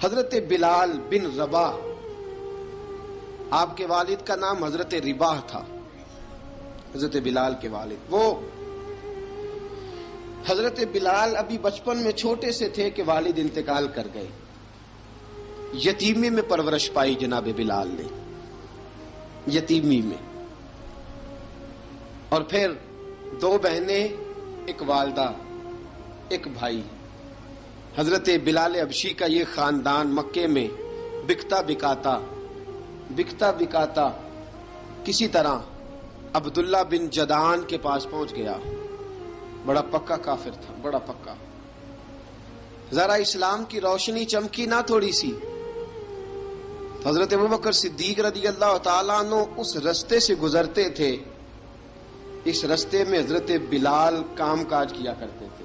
حضرت بلال بن رباح، آپ کے والد کا نام حضرت رباح تھا، حضرت بلال کے والد۔ وہ حضرت بلال ابھی بچپن میں چھوٹے سے تھے کہ والد انتقال کر گئے، یتیمی میں پرورش پائی جناب بلال نے، یتیمی میں، اور پھر دو بہنیں، ایک والدہ، ایک بھائی۔ حضرت بلال حبشی کا یہ خاندان مکے میں بکتا بکاتا کسی طرح عبداللہ بن جدعان کے پاس پہنچ گیا۔ بڑا پکا کافر تھا، بڑا پکا۔ ذرا اسلام کی روشنی چمکی نہ تھوڑی سی، حضرت ابوبکر صدیق رضی اللہ تعالیٰ عنہ اس رستے سے گزرتے تھے، اس رستے میں حضرت بلال کام کاج کیا کرتے تھے،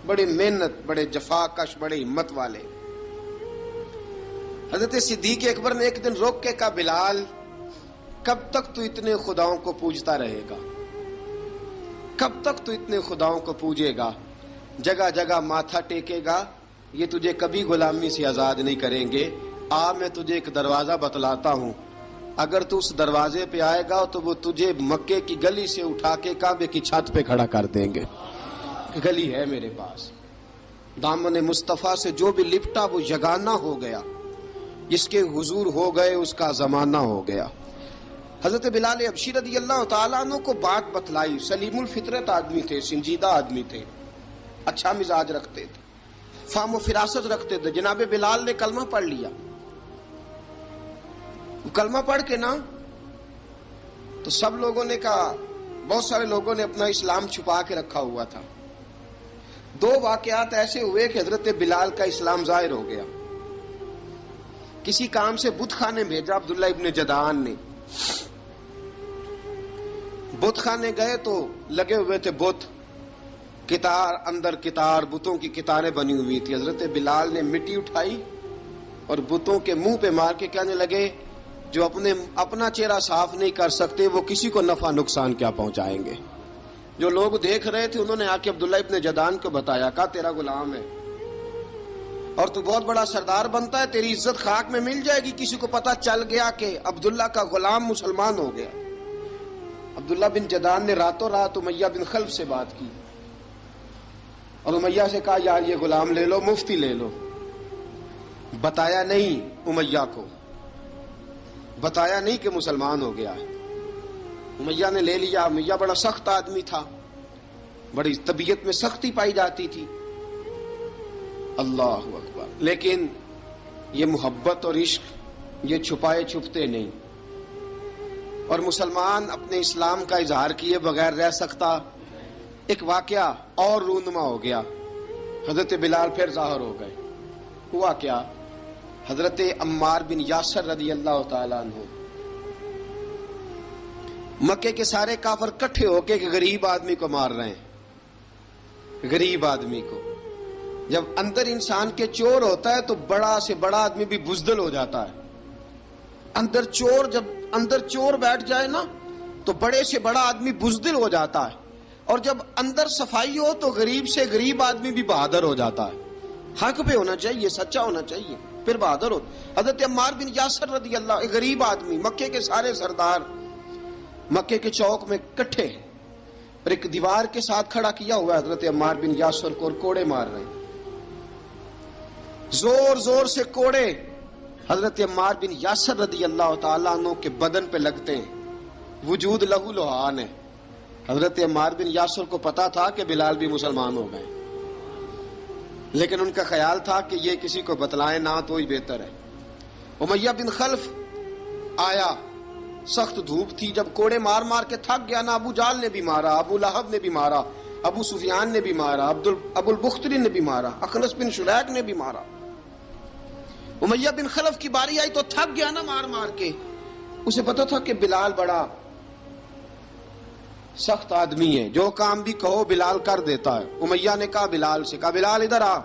بڑے محنت، بڑے جفاکش، بڑے ہمت والے۔ حضرت صدیق اکبر نے ایک دن روک کے کہا، بلال کب تک تو اتنے خداؤں کو پوجتا رہے گا؟ کب تک تو اتنے خداؤں کو پوجے گا، جگہ جگہ ماتھا ٹیکے گا؟ یہ تجھے کبھی غلامی سے آزاد نہیں کریں گے۔ میں تجھے ایک دروازہ بتلاتا ہوں، اگر تو اس دروازے پہ آئے گا تو وہ تجھے مکے کی گلی سے اٹھا کے کعبے کی چھت پہ کھڑا کر دیں گے۔ گلی ہے میرے پاس، دامن مصطفیٰ سے جو بھی لپٹا وہ یگانہ ہو گیا، جس کے حضور ہو گئے اس کا زمانہ ہو گیا۔ حضرت بلال حبشی رضی اللہ تعالیٰ عنہ کو بات بتلائی، سلیم الفطرت آدمی تھے، سنجیدہ آدمی تھے، اچھا مزاج رکھتے تھے، فہم و فراست رکھتے تھے۔ جناب بلال نے کلمہ پڑھ لیا، کلمہ پڑھ کے نا تو سب لوگوں نے کہا، بہت سارے لوگوں نے اپنا اسلام چھپا کے رکھا ہوا تھا۔ دو واقعات ایسے ہوئے کہ حضرت بلال کا اسلام ظاہر ہو گیا۔ کسی کام سے بت خانے بھیجا عبداللہ ابن جدعان نے، بت خانے گئے تو لگے ہوئے تھے بت، کتار اندر کتار، بتوں کی کتاریں بنی ہوئی تھی۔ حضرت بلال نے مٹی اٹھائی اور بتوں کے منہ پہ مار کے کہنے لگے، جو اپنا چہرہ صاف نہیں کر سکتے وہ کسی کو نفع نقصان کیا پہنچائیں گے۔ جو لوگ دیکھ رہے تھے انہوں نے آ کے عبداللہ ابن جدعان کو بتایا، کہا تیرا غلام ہے اور تو بہت بڑا سردار بنتا ہے، تیری عزت خاک میں مل جائے گی کسی کو پتہ چل گیا کہ عبداللہ کا غلام مسلمان ہو گیا۔ عبداللہ بن جدعان نے راتوں رات امیہ بن خلف سے بات کی اور امیہ سے کہا، یار یہ غلام لے لو، مفتی لے لو۔ بتایا نہیں امیہ کو، بتایا نہیں کہ مسلمان ہو گیا ہے۔ امیہ نے لے لیا۔ امیہ بڑا سخت آدمی تھا، بڑی طبیعت میں سختی پائی جاتی تھی، اللہ اکبر، لیکن یہ محبت اور عشق یہ چھپائے چھپتے نہیں، اور مسلمان اپنے اسلام کا اظہار کیے بغیر رہ سکتا۔ ایک واقعہ اور رونما ہو گیا، حضرت بلال پھر ظاہر ہو گئے۔ ہوا کیا؟ حضرت عمار بن یاسر رضی اللہ تعالیٰ عنہ، مکے کے سارے کافر کٹھے ہو کے غریب آدمی کو مار رہے ہیں، غریب آدمی کو۔ جب اندر انسان کے چور ہوتا ہے تو بڑا سے بڑا آدمی بھی بزدل ہو جاتا ہے۔ جب اندر چور بیٹھ جائے نا تو بڑے سے بڑا آدمی بزدل ہو جاتا ہے، اور جب اندر صفائی ہو تو غریب سے غریب آدمی بھی بہادر ہو جاتا ہے۔ حق پہ ہونا چاہیے، سچا ہونا چاہیے، پھر بہادر ہو۔ حضرت عمار بن یاسر رضی اللہ، ایک غریب آدمی، مکے کے سارے سردار مکے کے چوک میں کٹھے ہیں اور ایک دیوار کے ساتھ کھڑا کیا ہوا ہے حضرت عمار بن یاسر کو، اور کوڑے مار رہے ہیں، زور زور سے کوڑے حضرت عمار بن یاسر رضی اللہ تعالیٰ عنہ کے بدن پہ لگتے ہیں، وجود لہو لہان ہے۔ حضرت عمار بن یاسر کو پتا تھا کہ بلال بھی مسلمان ہو گئے، لیکن ان کا خیال تھا کہ یہ کسی کو بتلائیں نہ تو ہی بہتر ہے۔ امیہ بن خلف آیا، سخت دھوپ تھی، جب کوڑے مار مار کے تھک گیا نا، ابو جال نے بھی مارا، ابو لہب نے بھی مارا، ابو سفیان نے بھی مارا، ابو البختری نے بھی مارا، اخنس بن شریک نے بھی مارا۔ امیہ بن خلف کی باری آئی تو تھک گیا نا مار مار کے، اسے پتا تھا کہ بلال بڑا سخت آدمی ہے، جو کام بھی کہو بلال کر دیتا ہے۔ امیہ نے کہا بلال سے، کہا بلال ادھر آ۔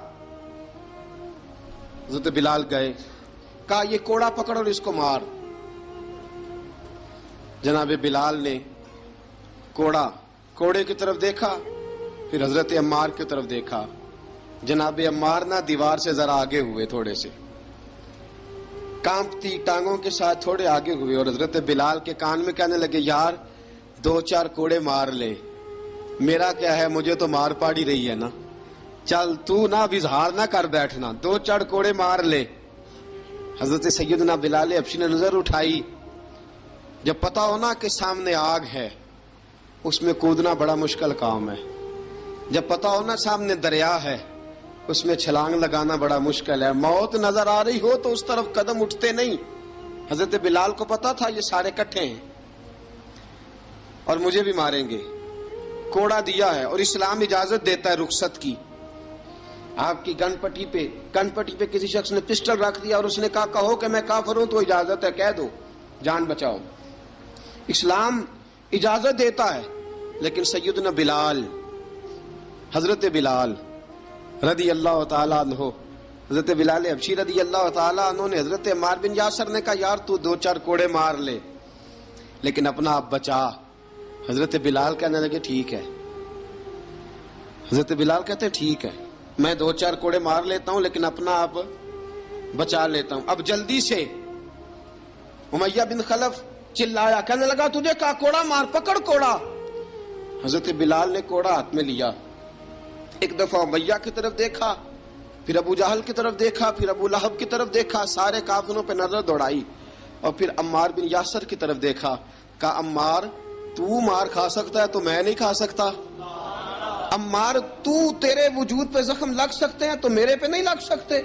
حضرت بلال گئے، کہا یہ کوڑا پکڑ اور اس کو مار۔ جناب بلال نے کوڑے کی طرف دیکھا، پھر حضرت عمار کی طرف دیکھا۔ جناب عمار نہ دیوار سے ذرا آگے ہوئے تھوڑے سے، کانپتی ٹانگوں کے ساتھ تھوڑے آگے ہوئے اور حضرت بلال کے کان میں کہنے لگے یار 2-4 کوڑے مار لے، میرا کیا ہے، مجھے تو مار پاڑی رہی ہے نا، چل تو نہ اب اظہار نہ کر بیٹھنا، 2-4 کوڑے مار لے۔ حضرت سیدنا بلال حبشی نے نظر اٹھائی، جب پتا ہونا کہ سامنے آگ ہے اس میں کودنا بڑا مشکل کام ہے، جب پتا ہونا سامنے دریا ہے اس میں چھلانگ لگانا بڑا مشکل ہے، موت نظر آ رہی ہو تو اس طرف قدم اٹھتے نہیں۔ حضرت بلال کو پتا تھا یہ سارے کٹھے ہیں اور مجھے بھی ماریں گے، کوڑا دیا ہے اور اسلام اجازت دیتا ہے رخصت کی۔ آپ کی گن پٹی پہ کسی شخص نے پسٹل رکھ دیا اور اس نے کہا کہو کہ میں کافر ہوں تو اجازت ہے، کہہ دو، جان بچاؤ، اسلام اجازت دیتا ہے۔ لیکن سیدنا بلال، حضرت بلال رضی اللہ تعالیٰ عنہ، حضرت بلال حبشی رضی اللہ تعالیٰ عنہ نے حضرت عمار بن یاسر نے کہا یار تو 2-4 کوڑے مار لے لیکن اپنا آپ بچا۔ حضرت بلال کہنے لگے ٹھیک ہے، حضرت بلال کہتے ہیں ٹھیک ہے میں 2-4 کوڑے مار لیتا ہوں لیکن اپنا آپ بچا لیتا ہوں۔ اب جلدی سے امیہ بن خلف چلایا، کہنے لگا تجھے کہا کوڑا مار، پکڑ کوڑا۔ حضرت بلال نے کوڑا ہاتھ میں لیا، ایک دفعہ امیہ کی طرف دیکھا، پھر ابو جہل کی طرف دیکھا، پھر ابو لہب کی طرف دیکھا، سارے کافروں پہ نظر دوڑائی اور پھر عمار بن یاسر کی طرف دیکھا، کہا عمار تو مار کھا سکتا ہے تو میں نہیں کھا سکتا، عمار تیرے وجود پہ زخم لگ سکتے ہیں تو میرے پہ نہیں لگ سکتے،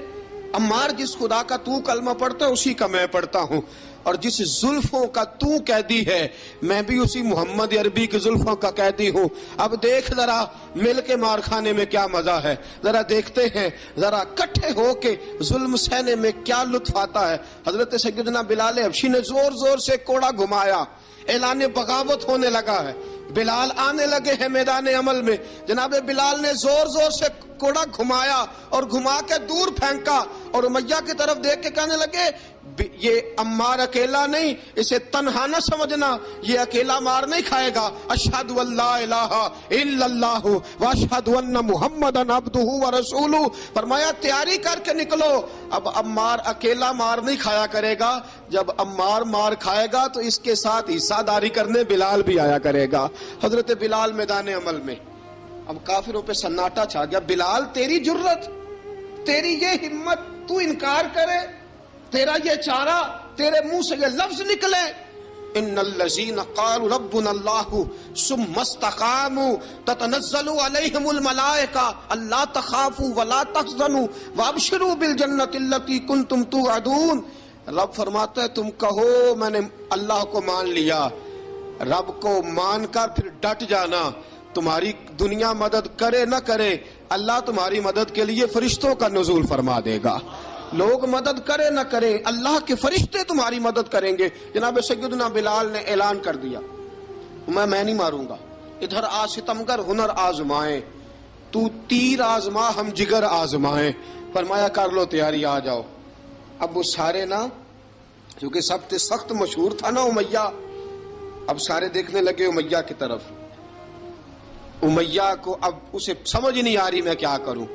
عمار جس خدا کا تو کلمہ پڑھتا ہے اسی کا میں پڑھتا ہوں، اور جس زلفوں کا تو قیدی ہے میں بھی اسی محمد عربی کی زلفوں کا قیدی ہوں۔ اب دیکھ ذرا مل کے مار کھانے میں کیا مزہ ہے، ذرا دیکھتے ہیں ذرا کٹھے ہو کے ظلم سہنے میں کیا لطف آتا ہے۔ حضرت سیدنا بلال حبشی نے زور زور سے کوڑا گھمایا، اعلان بغاوت ہونے لگا ہے، بلال آنے لگے ہیں میدان عمل میں۔ جناب بلال نے زور زور سے کوڑا گھمایا اور گھما کے دور پھینکا اور امیہ کی طرف دیکھ کے کہنے لگے یہ عمار اکیلا نہیں، اسے تنہا نہ سمجھنا، یہ اکیلا مار نہیں کھائے گا۔ اشہد ان لا الہ الا اللہ واشہد ان محمدا عبدہ ورسولہ، فرمایا تیاری کر کے نکلو، اب عمار اکیلا مار نہیں کھایا کرے گا، جب عمار مار کھائے گا تو اس کے ساتھ حصہ داری کرنے بلال بھی آیا کرے گا۔ حضرت بلال میدان عمل میں، اب کافروں پہ سناٹا چھا گیا۔ بلال تیری جرت، تیری یہ ہمت، تو انکار کرے، تیرا یہ چارہ، تیرے منہ سے یہ لفظ نکلے، ان الذین قالوا ربنا اللہ ثم استقاموا تتنزل علیہم الملائکہ الا تخافوا ولا تحزنوا وابشروا بالجنۃ التی کنتم توعدون۔ رب فرماتا ہے تم کہو میں نے اللہ کو مان لیا، رب کو مان کر پھر ڈٹ جانا، تمہاری دنیا مدد کرے نہ کرے اللہ تمہاری مدد کے لیے فرشتوں کا نزول فرما دے گا، لوگ مدد کرے نہ کرے اللہ کے فرشتے تمہاری مدد کریں گے۔ جناب سیدنا بلال نے اعلان کر دیا میں نہیں ماروں گا، ادھر آ ستمگر ہنر آزمائیں، تو تیر آزما ہم جگر آزمائیں، فرمایا کر لو تیاری آ جاؤ۔ اب وہ سارے نا، کیونکہ سب سے سخت مشہور تھا نا امیہ، اب سارے دیکھنے لگے امیہ کی طرف، امیہ کو اب اسے سمجھ نہیں آ رہی میں کیا کروں۔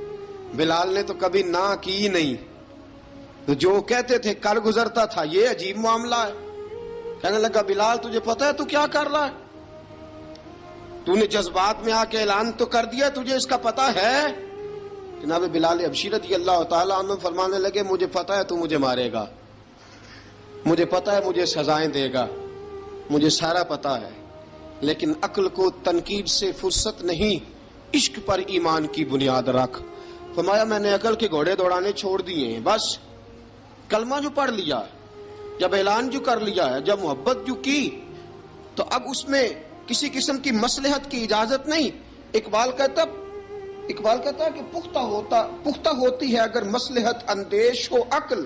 بلال نے تو کبھی نہ کی نہیں، تو جو کہتے تھے کر گزرتا تھا، یہ عجیب معاملہ ہے۔ کہنے لگا بلال تجھے پتا ہے تو کیا کر رہا ہے، تو نے جذبات میں آ کے اعلان تو کر دیا، تجھے اس کا پتا ہے؟ جناب بلال حبشی رضی اللہ تعالیٰ عنہ فرمانے لگے مجھے پتا ہے تو مجھے مارے گا، مجھے پتا ہے مجھے سزائیں دے گا، مجھے سارا پتا ہے، لیکن عقل کو تنقید سے فرصت نہیں، عشق پر ایمان کی بنیاد رکھ۔ فرمایا میں نے عقل کے گھوڑے دوڑانے چھوڑ دیے ہیں، بس کلمہ جو پڑھ لیا ہے، جب اعلان جو کر لیا ہے، جب محبت جو کی تو اب اس میں کسی قسم کی مصلحت کی اجازت نہیں۔ اقبال کہتا کہ پختہ ہوتی ہے اگر مصلحت اندیش ہو عقل،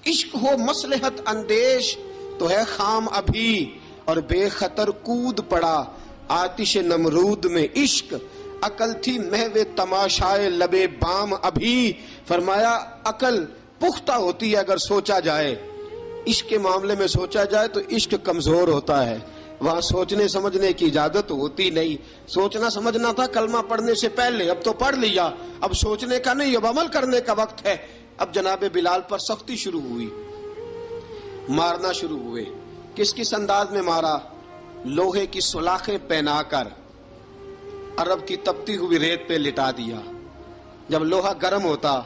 عشق ہو مصلحت اندیش تو ہے خام ابھی، اور بے خطر کود پڑا آتش نمرود میں عشق، عقل تھی محو تماشائے لبے بام ابھی۔ فرمایا عقل پختہ ہوتی ہے اگر سوچا جائے، عشق کے معاملے میں سوچا جائے تو عشق کمزور ہوتا ہے، وہاں سوچنے سمجھنے کی اجازت ہوتی نہیں۔ سوچنا سمجھنا تھا کلمہ پڑھنے سے پہلے، اب تو پڑھ لیا، اب سوچنے کا نہیں، اب عمل کرنے کا وقت ہے۔ اب جناب بلال پر سختی شروع ہوئی، مارنا شروع ہوئے. کس کس انداز میں مارا؟ لوہے کی سلاخیں پہنا کر عرب کی تپتی ہوئی ریت پہ لٹا دیا. جب لوہا گرم ہوتا،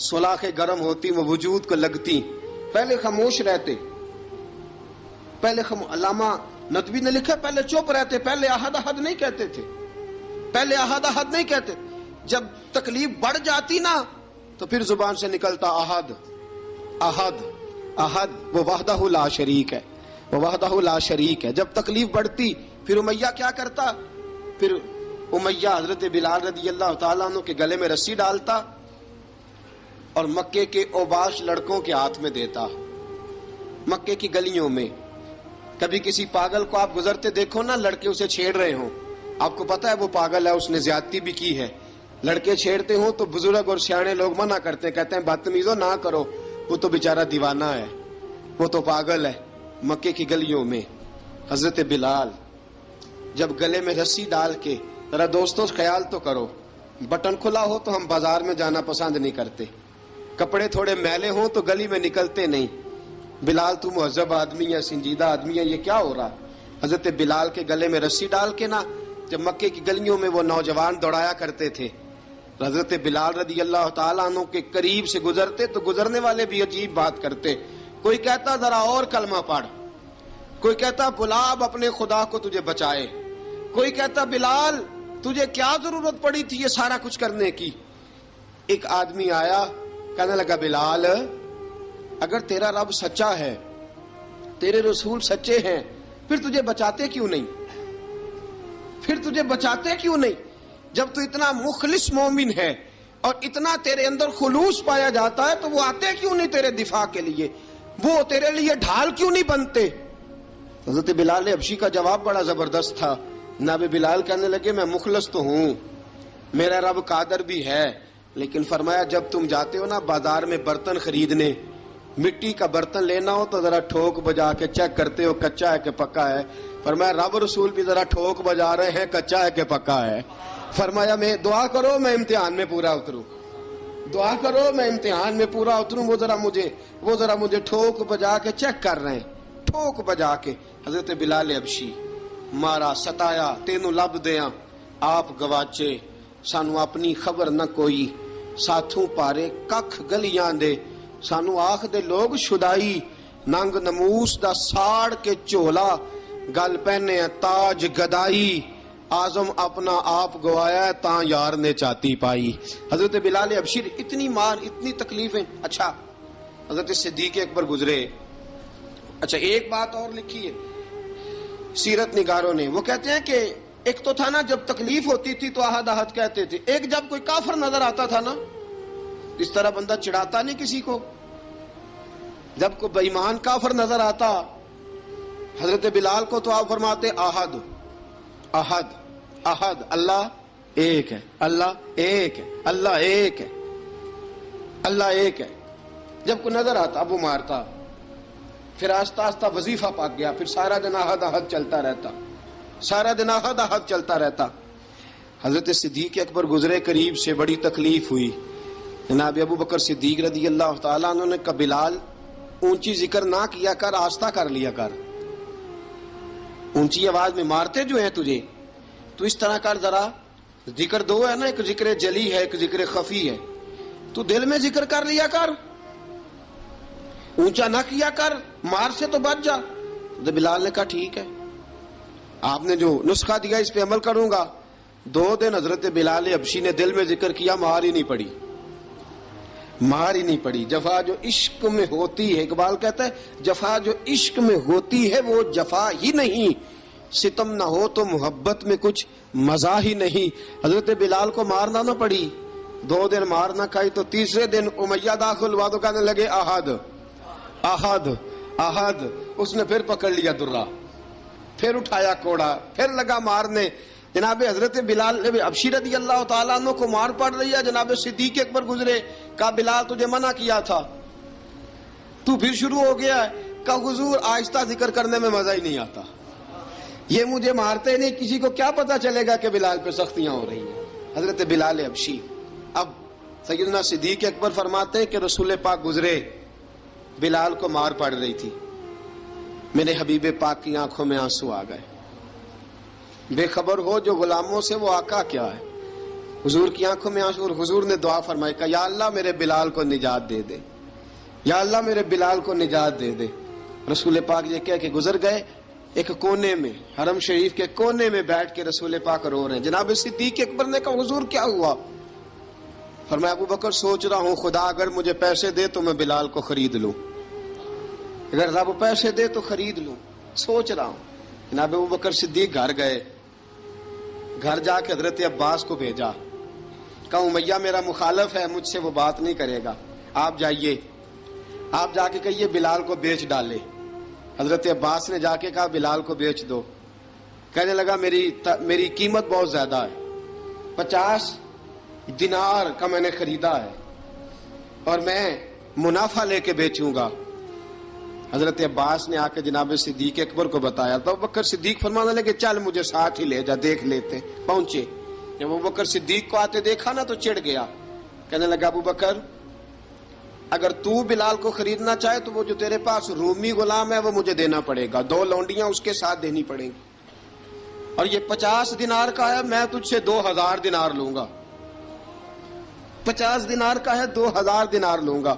سلاخیں گرم ہوتی، وہ وجود کو لگتی، پہلے خاموش رہتے. پہلے علامہ ندوی نے لکھا پہلے چپ رہتے، پہلے احد احد نہیں کہتے تھے، پہلے احد احد نہیں کہتے. جب تکلیف بڑھ جاتی نا تو پھر زبان سے نکلتا احد احد احد. وہ وحدہ لا شریک ہے، وہ وحدہ لا شریک ہے. جب تکلیف بڑھتی پھر امیہ کیا کرتا؟ پھر امیہ حضرت بلال رضی اللہ تعالیٰ عنہ کے گلے میں رسی ڈالتا اور مکے کے اوباش لڑکوں کے ہاتھ میں دیتا. مکے کی گلیوں میں کبھی کسی پاگل کو آپ گزرتے دیکھو نا، لڑکے اسے چھیڑ رہے ہوں، آپ کو پتا ہے وہ پاگل ہے، اس نے زیادتی بھی کی ہے. لڑکے چھیڑتے ہوں تو بزرگ اور سیانے لوگ منع کرتے ہیں، کہتے ہیں بدتمیزوں نہ کرو، وہ تو بیچارہ دیوانہ ہے، وہ تو پاگل ہے. مکے کی گلیوں میں حضرت بلال جب گلے میں رسی ڈال کے، ذرا دوستوں خیال تو کرو، بٹن کھلا ہو تو ہم بازار میں جانا پسند نہیں کرتے، کپڑے تھوڑے میلے ہوں تو گلی میں نکلتے نہیں. بلال تو مہذب آدمی ہے، سنجیدہ آدمی ہے، یہ کیا ہو رہا؟ حضرت بلال کے گلے میں رسی ڈال کے نا جب مکے کی گلیوں میں وہ نوجوان دوڑایا کرتے تھے، حضرت بلال رضی اللہ تعالیٰ عنہ کے قریب سے گزرتے تو گزرنے والے بھی عجیب بات کرتے. کوئی کہتا ذرا اور کلمہ پڑھ، کوئی کہتا بلا اب اپنے خدا کو تجھے بچائے، کوئی کہتا بلال تجھے کیا ضرورت پڑی تھی یہ سارا کچھ کرنے کی. ایک آدمی آیا کہنے لگا بلال اگر تیرا رب سچا ہے، تیرے رسول سچے ہیں، پھر تجھے بچاتے کیوں نہیں؟ پھر تجھے بچاتے کیوں نہیں؟ جب تو اتنا مخلص مومن ہے اور اتنا تیرے اندر خلوص پایا جاتا ہے تو وہ آتے کیوں نہیں تیرے دفاع کے لیے؟ وہ تیرے لیے ڈھال کیوں نہیں بنتے؟ حضرت بلال حبشی کا جواب بڑا زبردست تھا. جناب بلال کہنے لگے میں مخلص تو ہوں، میرا رب قادر بھی ہے، لیکن فرمایا جب تم جاتے ہو نا بازار میں برتن خریدنے، مٹی کا برتن لینا ہو تو ذرا ٹھوک بجا کے چیک کرتے ہو کچا ہے کہ پکا ہے. فرمایا رب رسول بھی ذرا ٹھوک بجا رہے ہیں کچا ہے کہ پکا ہے. فرمایا میں دعا کرو میں امتحان میں پورا اتروں، دعا کرو میں امتحان میں پورا اتروں. وہ ذرا مجھے ٹھوک بجا کے چیک کر رہے ہیں، ٹھوک بجا کے. حضرت بلال حبشی مارا ستایا تینوں لب دیاں آپ گواچے، سانو اپنی خبر نہ کوئی، ساتھوں پارے ککھ گلیاں دے، سانو آخ دے لوگ شدائی، ننگ نموس دا ساڑ کے چولا، گل پہنے تاج گدائی، آزم اپنا آپ گوایا تاں یار نے چاتی پائی. حضرت بلال حبشی اتنی مار، اتنی تکلیفیں. اچھا حضرت صدیق اکبر گزرے. اچھا ایک بات اور لکھی ہے سیرت نگاروں نے، وہ کہتے ہیں کہ ایک تو تھا نا جب تکلیف ہوتی تھی تو احد احد کہتے تھے، ایک جب کوئی کافر نظر آتا تھا نا اس طرح بندہ چڑھاتا نہیں کسی کو، جب کوئی بے ایمان کافر نظر آتا حضرت بلال کو تو آپ فرماتے احد احد احد، اللہ ایک ہے، اللہ ایک ہے، اللہ ایک ہے، اللہ ایک ہے. جب کوئی نظر آتا اب وہ مارتا، پھر آہستہ آہستہ وظیفہ پاک گیا، پھر سارا دن احد احد چلتا رہتا، سارا دن احد احد چلتا رہتا. حضرت صدیق اکبر گزرے قریب سے، بڑی تکلیف ہوئی. جناب ابو بکر صدیق رضی اللہ تعالیٰ عنہ نے کہا بلال اونچی ذکر نہ کیا کر، آہستہ کر لیا کر، اونچی آواز میں مارتے جو ہیں تجھے تو اس طرح کر، ذرا ذکر دو ہے نا، ایک ذکر جلی ہے ایک ذکر خفی ہے، تو دل میں ذکر کر لیا کر، اونچا نہ کیا کر، مار سے تو بچ جا. تو بلال نے کہا ٹھیک ہے، آپ نے جو نسخہ دیا اس پہ عمل کروں گا. 2 دن حضرت بلال حبشی نے دل میں ذکر کیا، مار ہی نہیں پڑی، مار ہی نہیں پڑی. جفا جو عشق میں ہوتی ہے، اقبال کہتا ہے جفا جو عشق میں ہوتی ہے وہ جفا ہی نہیں، ستم نہ ہو تو محبت میں کچھ مزہ ہی نہیں. حضرت بلال کو مارنا نہ پڑی، 2 دن مار نہ کھائی تو تیسرے دن امیہ داخل ہوا تو کہنے لگے احد احد احد. اس نے پھر پکڑ لیا درہ، پھر اٹھایا کوڑا، پھر لگا مارنے. جناب حضرت بلال حبشی رضی اللہ تعالیٰ عنہ کو مار پڑ رہی ہے. جناب صدیق اکبر گزرے، کہا بلال تجھے منع کیا تھا، تو پھر شروع ہو گیا ہے. کہا حضور آہستہ ذکر کرنے میں مزہ ہی نہیں آتا، یہ مجھے مارتے نہیں، کسی کو کیا پتا چلے گا کہ بلال پہ سختیاں ہو رہی ہیں. حضرت بلال حبشی. اب سیدنا صدیق اکبر فرماتے ہیں کہ رسول پاک گزرے، بلال کو مار پڑ رہی تھی، میرے حبیب پاک کی آنکھوں میں آنسو آ گئے. بے خبر ہو جو غلاموں سے وہ آقا کیا ہے. حضور کی آنکھوں میں آنسو، اور حضور نے دعا فرمائی کہ یا اللہ میرے بلال کو نجات دے دے، یا اللہ میرے بلال کو نجات دے دے. رسول پاک یہ کہہ کے گزر گئے. ایک کونے میں، حرم شریف کے کونے میں بیٹھ کے رسول پاک رو رہے ہیں. جناب صدیق اکبر نے کہا حضور کیا ہوا؟ فرمایا ابو بکر سوچ رہا ہوں خدا اگر مجھے پیسے دے تو میں بلال کو خرید لوں، اگر رب پیسے دے تو خرید لوں، سوچ رہا ہوں. جناب ابو بکر صدیق گھر گئے، گھر جا کے حضرت عباس کو بھیجا، کہا امیہ میرا مخالف ہے، مجھ سے وہ بات نہیں کرے گا، آپ جائیے، آپ جا کے کہیے بلال کو بیچ ڈالے. حضرت عباس نے جا کے کہا بلال کو بیچ دو. کہنے لگا میری قیمت بہت زیادہ ہے، 50 دینار کا میں نے خریدا ہے اور میں منافع لے کے بیچوں گا. حضرت عباس نے آ کے جناب صدیق اکبر کو بتایا تو ابو بکر صدیق فرمانے لگے چل مجھے ساتھ ہی لے جا، دیکھ لیتے. پہنچے، جب ابو بکر صدیق کو آتے دیکھا نا تو چڑ گیا. کہنے لگا ابو بکر اگر تو بلال کو خریدنا چاہے تو وہ جو تیرے پاس رومی غلام ہے وہ مجھے دینا پڑے گا، 2 لونڈیاں اس کے ساتھ دینی پڑیں گی، اور یہ 50 دینار کا ہے، میں تجھ سے 2000 دینار لوں گا. 50 دینار کا ہے، 2000 دینار لوں گا.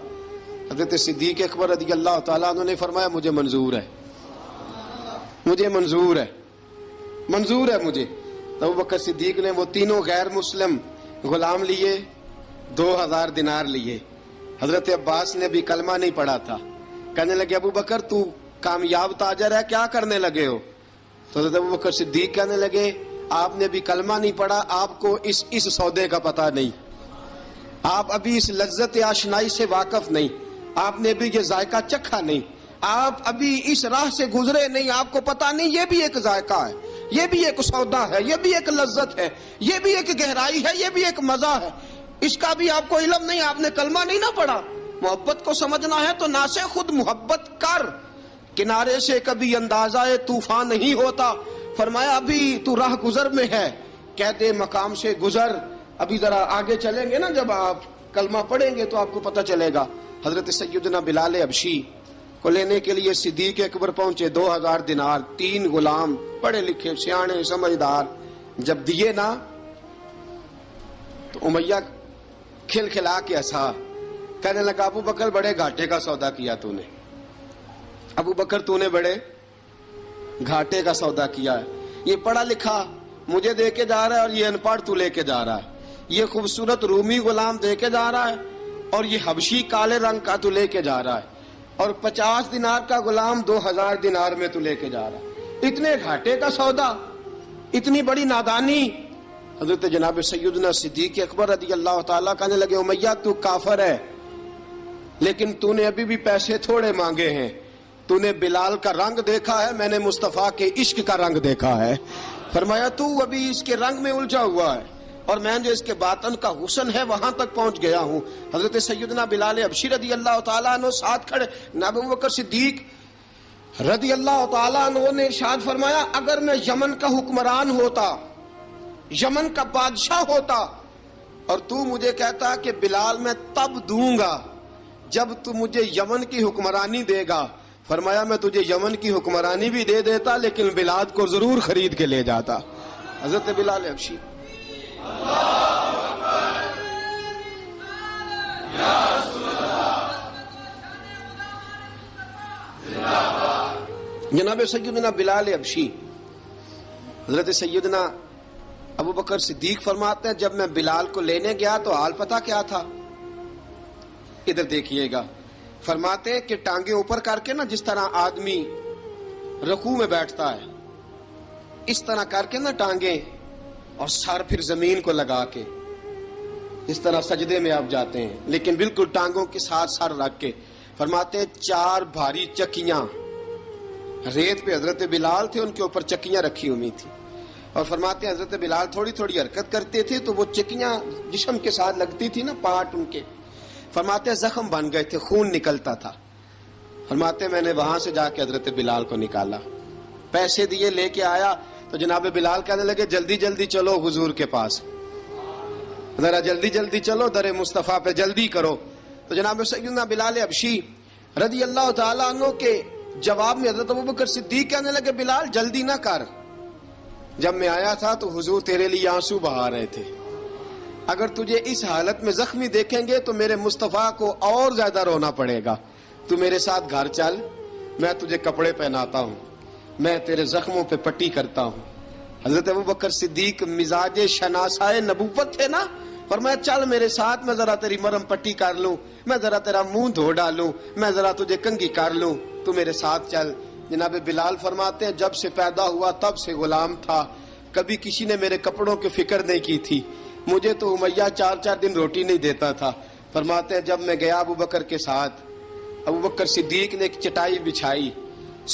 حضرت صدیق اکبر رضی اللہ تعالیٰ عنہ نے فرمایا مجھے منظور ہے، مجھے منظور ہے، منظور ہے مجھے. تو ابو بکر صدیق نے وہ تینوں غیر مسلم غلام لیے، 2000 دینار لیے. حضرت عباس نے بھی کلمہ نہیں پڑھا تھا. کہنے لگے ابو بکر تو کامیاب تاجر ہے، کیا کرنے لگے ہو؟ تو حضرت ابو بکر صدیق کہنے لگے آپ نے بھی کلمہ نہیں پڑھا، آپ کو اس سودے کا پتہ نہیں، آپ ابھی اس لذت آشنائی سے واقف نہیں، آپ نے بھی یہ ذائقہ چکھا نہیں، آپ ابھی اس راہ سے گزرے نہیں، آپ کو پتہ نہیں یہ بھی ایک ذائقہ ہے، یہ بھی ایک سودا ہے، یہ بھی ایک لذت ہے، یہ بھی ایک گہرائی ہے، یہ بھی ایک مزہ ہے، اس کا بھی آپ کو علم نہیں، آپ نے کلمہ نہیں نہ پڑھا. محبت کو سمجھنا ہے تو نہ سے خود محبت کر، کنارے سے کبھی اندازہ طوفان نہیں ہوتا. فرمایا ابھی تو راہ گزر میں ہے، قید مقام سے گزر، ابھی ذرا آگے چلیں گے نا، جب آپ کلمہ پڑھیں گے تو آپ کو پتہ چلے گا. حضرت سیدنا بلال حبشی کو لینے کے لیے صدیق اکبر پہنچے، 2000 دینار، 3 غلام پڑھے لکھے سیانے سمجھدار. جب دیے نا تو امیہ کھل کھلا کے ہنسا. کہنے لگا ابو بکر بڑے گھاٹے کا سودا کیا تو نے، ابو بکر تو نے بڑے گھاٹے کا سودا کیا ہے. یہ پڑھا لکھا مجھے دے کے جا رہا ہے اور یہ ان پڑھ تو لے کے جا رہا ہے، یہ خوبصورت رومی غلام دے کے جا رہا ہے اور یہ حبشی کالے رنگ کا تو لے کے جا رہا ہے، اور 50 دینار کا غلام 2000 دینار میں تو لے کے جا رہا ہے. اتنے گھاٹے کا سودا، اتنی بڑی نادانی. حضرت جناب سیدنا صدیق اکبر رضی اللہ تعالیٰ کہنے لگے امیہ تو کافر ہے لیکن تو نے ابھی بھی پیسے تھوڑے مانگے ہیں، تو نے بلال کا رنگ دیکھا ہے، میں نے مصطفیٰ کے عشق کا رنگ دیکھا ہے. فرمایا تو ابھی اس کے رنگ میں الجھا ہوا ہے اور میں جو اس کے باطن کا حسن ہے وہاں تک پہنچ گیا ہوں. حضرت سیدنا بلال حبشی رضی اللہ تعالیٰ عنہ ساتھ کھڑے. ابو بکر صدیق رضی اللہ تعالیٰ عنہ نے ارشاد فرمایا اگر میں یمن کا حکمران ہوتا، یمن کا بادشاہ ہوتا، اور تو مجھے کہتا کہ بلال میں تب دوں گا جب تو مجھے یمن کی حکمرانی دے گا. فرمایا میں تجھے یمن کی حکمرانی بھی دے دیتا لیکن بلال کو ضرور خرید کے لے جاتا. حضرت بلال حبشی جناب سیدنا بلال حبشی، حضرت سیدنا ابو بکر صدیق فرماتے ہیں جب میں بلال کو لینے گیا تو حال پتہ کیا تھا؟ ادھر دیکھیے گا. فرماتے ہیں کہ ٹانگیں اوپر کر کے نا جس طرح آدمی رکوع میں بیٹھتا ہے اس طرح کر کے نا ٹانگیں، اور سر پھر زمین کو لگا کے اس طرح سجدے میں آپ جاتے ہیں، لیکن بالکل ٹانگوں کے ساتھ سر رکھ کے. فرماتے ہیں 4 بھاری چکیاں ریت پہ حضرت بلال تھے، ان کے اوپر چکیاں رکھی ہوئی تھی، اور فرماتے ہیں حضرت بلال تھوڑی تھوڑی حرکت کرتے تھے تو وہ چکیاں جسم کے ساتھ لگتی تھی نا، پارٹ ان کے. فرماتے ہیں زخم بن گئے تھے، خون نکلتا تھا. فرماتے ہیں میں نے وہاں سے جا کے حضرت بلال کو نکالا، پیسے دیے، لے کے آیا تو جناب بلال کہنے لگے جلدی جلدی چلو حضور کے پاس، ذرا جلدی جلدی چلو، در مصطفیٰ پہ جلدی کرو. تو جناب سیدنا بلال حبشی رضی اللہ تعالیٰ عنہ کے جواب میں حضرت ابوبکر صدیق کہنے لگے بلال جلدی نہ کر، جب میں آیا تھا تو حضور تیرے لیے آنسو بہا رہے تھے، اگر تجھے اس حالت میں زخمی دیکھیں گے تو میرے مصطفیٰ کو اور زیادہ رونا پڑے گا، تو میرے ساتھ گھر چل، میں تجھے کپڑے پہناتا ہوں، میں تیرے زخموں پہ پٹی کرتا ہوں۔ حضرت ابوبکر صدیق مزاج شناسائے نبوت تھے نا، فرمایا چل میرے ساتھ، میں ذرا تیری مرم پٹی کر لوں، میں ذرا تیرا منہ دھو ڈالوں، میں ذرا تجھے کنگھی کر لوں، تو میرے ساتھ چل۔ جناب بلال فرماتے ہیں جب سے پیدا ہوا تب سے غلام تھا، کبھی کسی نے میرے کپڑوں کی فکر نہیں کی تھی، مجھے تو امیہ 4 دن روٹی نہیں دیتا تھا۔ فرماتے ہیں جب میں گیا ابوبکر کے ساتھ، ابوبکر صدیق نے ایک چٹائی بچھائی،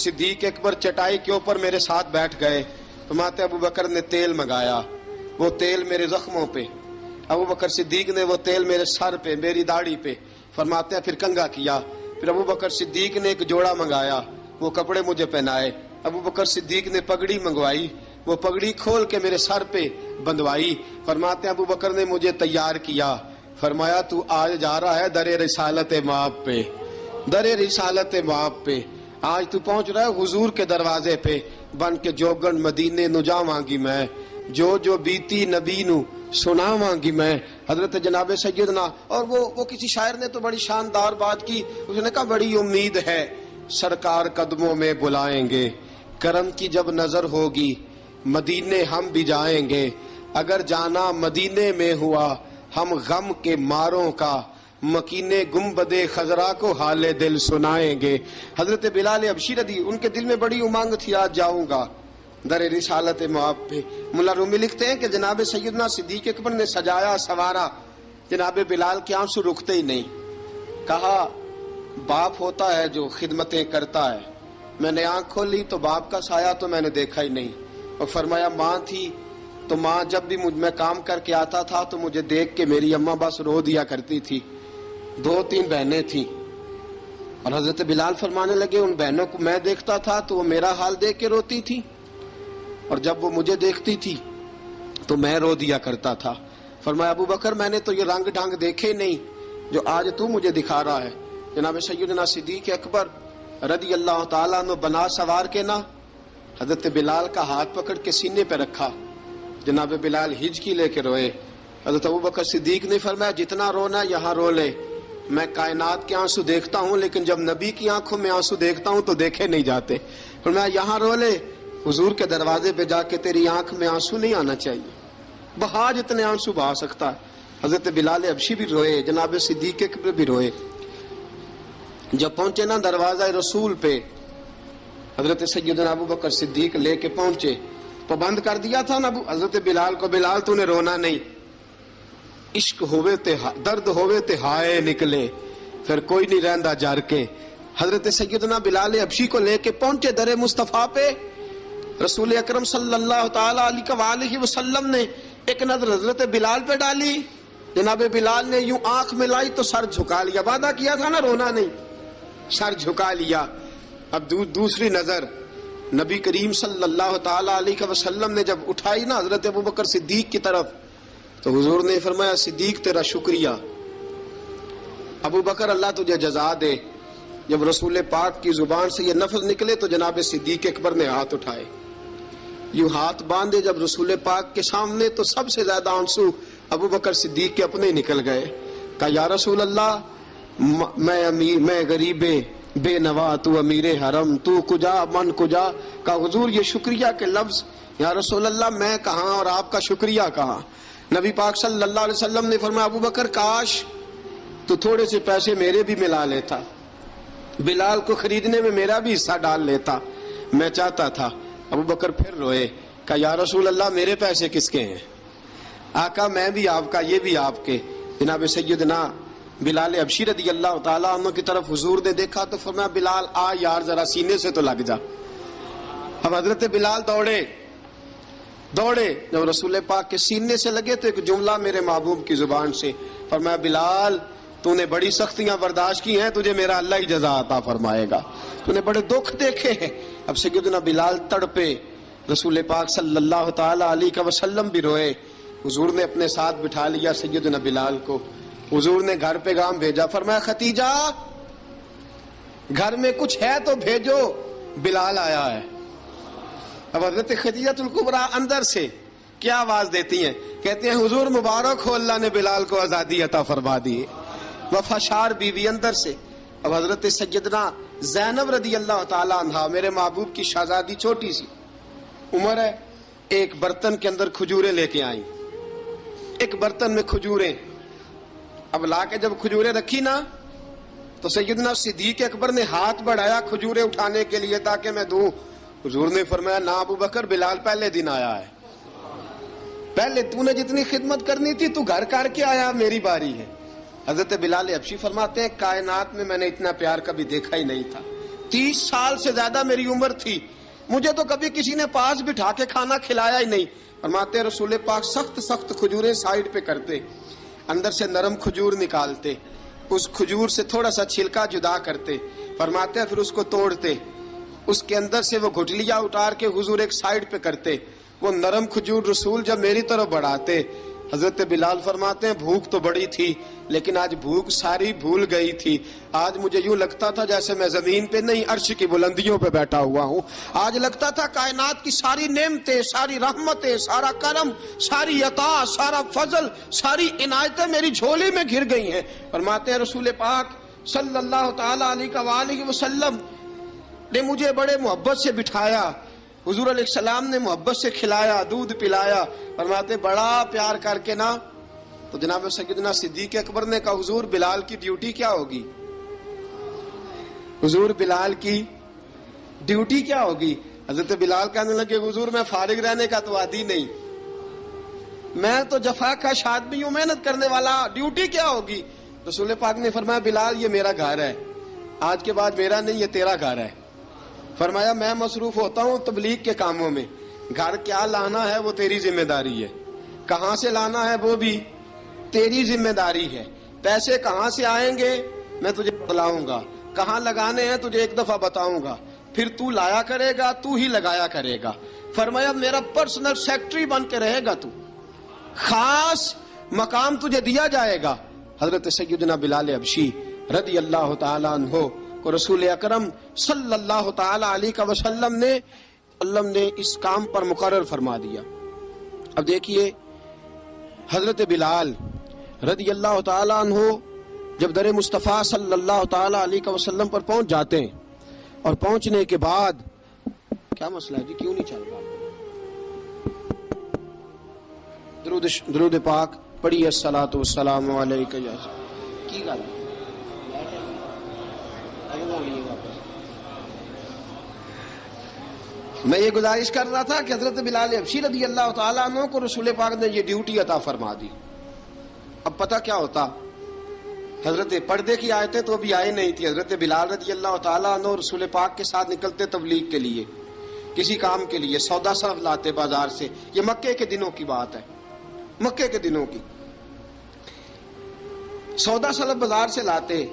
صدیق اکبر چٹائی کے اوپر میرے ساتھ بیٹھ گئے۔ فرماتے ہیں ابوبکر نے تیل منگایا، وہ تیل میرے زخموں پہ، ابوبکر صدیق نے وہ تیل میرے سر پہ، میری داڑھی پہ، فرماتے ہیں پھر کنگھا کیا، پھر ابوبکر صدیق نے ایک جوڑا منگایا، وہ کپڑے مجھے پہنائے، ابوبکر صدیق نے پگڑی منگوائی، وہ پگڑی کھول کے میرے سر پہ بندھوائی۔ فرماتے ہیں ابوبکر نے مجھے تیار کیا، فرمایا تو آج جا رہا ہے در رسالت مآب پہ، در رسالت مآب پہ، آج تو پہنچ رہا ہے حضور کے دروازے پہ، بن کے جوگن مدینے نو جاواں گی میں، جو بیتی نبی نو سناواں گی میں۔ حضرت جناب سیدنا، اور وہ کسی شاعر نے تو بڑی شاندار بات کی، اس نے کہا بڑی امید ہے سرکار قدموں میں بلائیں گے، کرم کی جب نظر ہوگی مدینے ہم بھی جائیں گے، اگر جانا مدینے میں ہوا ہم غم کے ماروں کا، مکینے گنبد خضرا کو حال دل سنائیں گے۔ حضرت بلال حبشی رضی، ان کے دل میں بڑی امنگ تھی آج جاؤں گا در رسالت مآب پہ۔ ملا رومی لکھتے ہیں کہ جناب سیدنا صدیق اکبر نے سجایا سوارا، جناب بلال کے آنسو رکتے ہی نہیں، کہا باپ ہوتا ہے جو خدمتیں کرتا ہے، میں نے آنکھ کھولی تو باپ کا سایہ تو میں نے دیکھا ہی نہیں، اور فرمایا ماں تھی تو ماں جب بھی میں کام کر کے آتا تھا تو مجھے دیکھ کے میری اماں بس رو دیا کرتی تھی، 2-3 بہنیں تھیں، اور حضرت بلال فرمانے لگے ان بہنوں کو میں دیکھتا تھا تو وہ میرا حال دیکھ کے روتی تھی، اور جب وہ مجھے دیکھتی تھی تو میں رو دیا کرتا تھا۔ فرمایا ابوبکر میں نے تو یہ رنگ ڈھنگ دیکھے نہیں جو آج تو مجھے دکھا رہا ہے۔ جناب سیدنا صدیق اکبر رضی اللہ تعالیٰ عنہ بنا سوار کے نا حضرت بلال کا ہاتھ پکڑ کے سینے پہ رکھا، جناب بلال ہجکی لے کے روئے۔ حضرت ابوبکر صدیق نے فرمایا جتنا رونا یہاں رو لے، میں کائنات کے آنسو دیکھتا ہوں لیکن جب نبی کی آنکھوں میں آنسو دیکھتا ہوں تو دیکھے نہیں جاتے، فرمایا یہاں رو لے، حضور کے دروازے پہ جا کے تیری آنکھ میں آنسو نہیں آنا چاہیے، بہا جتنے آنسو بہا سکتا ہے۔ حضرت بلال حبشی بھی روئے، جناب صدیق اکبر بھی روئے۔ جب پہنچے نا دروازہ رسول پہ، حضرت سیدنا ابوبکر صدیق لے کے پہنچے، پابند کر دیا تھا نا حضرت بلال کو، بلال تو نے رونا نہیں، عشق ہوئے تے درد ہوئے تے ہائے نکلے، پھر کوئی نہیں رہندا جر کے۔ حضرت سیدنا بلال حبشی کو لے کے پہنچے در مصطفیٰ پہ، رسول اکرم صلی اللہ تعالی علیہ وسلم نے ایک نظر حضرت بلال پہ ڈالی، جناب بلال نے یوں آنکھ ملائی تو سر جھکا لیا، وعدہ کیا تھا نا رونا نہیں، سر جھکا لیا۔ اب دوسری نظر نبی کریم صلی اللہ تعالی علیہ وسلم نے جب اٹھائی نا حضرت ابوبکر صدیق کی طرف، تو حضور نے فرمایا صدیق تیرا شکریہ، ابوبکر اللہ تجھے جزا دے۔ جب رسول پاک کی زبان سے یہ لفظ نکلے تو جناب صدیق اکبر نے ہاتھ اٹھائے، یوں ہاتھ باندھے جب رسول پاک کے سامنے، تو سب سے زیادہ آنسو ابوبکر صدیق کے اپنے نکل گئے۔ کہا یا رسول اللہ میں غریب بے نوا، تو امیر حرم، تو کجا من کجا۔ کہا حضور یہ شکریہ کے لفظ، یا رسول اللہ میں کہاں اور آپ کا شکریہ کہاں۔ نبی پاک صلی اللہ علیہ وسلم نے فرمایا ابوبکر کاش تو تھوڑے سے پیسے میرے بھی ملا لیتا، بلال کو خریدنے میں میرا بھی حصہ ڈال لیتا، میں چاہتا تھا۔ ابوبکر پھر روئے، کہا یا رسول اللہ میرے پیسے کس کے ہیں؟ آقا میں بھی آپ کا، یہ بھی آپ کے۔ جناب سیدنا بلال حبشی رضی اللہ تعالیٰ عنہ کی طرف حضور نے دیکھا تو فرمایا بلال آ یار ذرا سینے سے تو لگ جا۔ اب حضرت بلال دوڑے، جب رسول پاک کے سینے سے لگے تو ایک جملہ میرے محبوب کی زبان سے، فرمایا بلال تو نے بڑی سختیاں برداشت کی ہیں، تجھے میرا اللہ ہی جزا عطا فرمائے گا، تو نے بڑے دکھ دیکھے ہیں۔ اب سیدنا بلال تڑپے، رسول پاک صلی اللہ تعالی علیہ وسلم بھی روئے۔ حضور نے اپنے ساتھ بٹھا لیا سیدنا بلال کو، حضور نے گھر پیغام بھیجا، فرمایا ختیجہ گھر میں کچھ ہے تو بھیجو، بلال آیا ہے۔ اب حضرت خدیجہ الکبریٰ اندر سے کیا آواز دیتی ہیں؟ کہتے ہیں حضور مبارک ہو، اللہ نے بلال کو آزادی عطا فرما دی۔ وفاشار بیوی اندر سے۔ اب حضرت سیدنا زینب رضی اللہ تعالی عنہا، میرے محبوب کی شہزادی، چھوٹی سی عمر ہے، ایک برتن کے اندر کھجوریں لے کے آئیں، ایک برتن میں کھجوریں۔ اب لا کے جب کھجوریں رکھی نا تو سیدنا صدیق اکبر نے ہاتھ بڑھایا کھجوریں اٹھانے کے لیے تاکہ میں دوں۔ حضور نے فرمایا نہ ابو بکر، بلال پہلے دن آیا ہے، پہلے تو نے جتنی خدمت کرنی تھی تو گھر کر کے آیا، میری باری ہے۔ حضرت بلال حبشی فرماتے ہیں کائنات میں نے اتنا پیار کبھی دیکھا ہی نہیں تھا۔ 30 سال سے زیادہ میری عمر تھی، مجھے تو کبھی کسی نے پاس بٹھا کے کھانا کھلایا ہی نہیں۔ فرماتے ہیں رسول پاک سخت سخت کھجوریں سائیڈ پہ کرتے، اندر سے نرم کھجور نکالتے، اس کھجور سے تھوڑا سا چھلکا جدا کرتے، فرماتے ہیں پھر اس کو توڑتے، اس کے اندر سے وہ گھٹلیاں اتار کے حضور ایک سائیڈ پہ کرتے، وہ نرم کھجور رسول جب میری طرف بڑھاتے، حضرت بلال فرماتے ہیں بھوک تو بڑی تھی لیکن آج بھوک ساری بھول گئی تھی۔ آج مجھے یوں لگتا تھا جیسے میں زمین پہ نہیں عرش کی بلندیوں پہ بیٹھا ہوا ہوں۔ آج لگتا تھا کائنات کی ساری نعمتیں، ساری رحمتیں، سارا کرم، ساری عطا، سارا فضل، ساری عنایتیں میری جھولی میں گھر گئی ہیں۔ فرماتے ہیں رسول پاک صلی اللہ تعالی علیہ وآلہ وسلم نے مجھے بڑے محبت سے بٹھایا، حضور علیہ السلام نے محبت سے کھلایا، دودھ پلایا۔ فرماتے بڑا پیار کر کے نا تو جناب سیدنا صدیق اکبر نے کہا حضور بلال کی ڈیوٹی کیا ہوگی؟ حضور بلال کی ڈیوٹی کیا ہوگی؟ حضرت بلال کہنے لگے حضور میں فارغ رہنے کا تو عادی نہیں، میں تو جفا کا آدمی ہوں، محنت کرنے والا، ڈیوٹی کیا ہوگی؟ رسول پاک نے فرمایا بلال یہ میرا گھر ہے، آج کے بعد میرا نہیں یہ تیرا گھر ہے۔ فرمایا میں مصروف ہوتا ہوں تبلیغ کے کاموں میں، گھر کیا لانا ہے وہ تیری ذمہ داری ہے، کہاں سے لانا ہے وہ بھی تیری ذمہ داری ہے، پیسے کہاں سے آئیں گے میں تجھے بتلاؤں گا، کہاں لگانے ہیں تجھے ایک دفعہ بتاؤں گا، پھر تو لایا کرے گا، تو ہی لگایا کرے گا۔ فرمایا میرا پرسنل سیکٹری بن کے رہے گا، تو خاص مقام تجھے دیا جائے گا۔ حضرت سیدنا بلال حبشی رضی اللہ تعالی عنہ کو رسول اکرم صلی اللہ تعالی علیہ وسلم نے اس کام پر مقرر فرما دیا۔ اب دیکھیے حضرت بلال رضی اللہ تعالی عنہ جب در مصطفیٰ صلی اللہ تعالی علیہ وسلم پر پہنچ جاتے ہیں، اور پہنچنے کے بعد کیا مسئلہ ہے جی، کیوں نہیں چل رہا؟ درود پاک پڑھیے الصلاۃ والسلام علیک یا کی گل میں یہ گزارش کر رہا تھا کہ حضرت بلال حبشی رضی اللہ تعالیٰ عنہ کو رسول پاک نے یہ ڈیوٹی عطا فرما دی۔ اب پتہ کیا ہوتا، حضرت پردے کی آیتیں تو ابھی آئے نہیں تھی، حضرت بلال رضی اللہ تعالیٰ عنہ رسول پاک کے ساتھ نکلتے تبلیغ کے لیے، کسی کام کے لیے، سودا سلف لاتے بازار سے، یہ مکے کے دنوں کی بات ہے، مکے کے دنوں کی سودا سلف بازار سے لاتے۔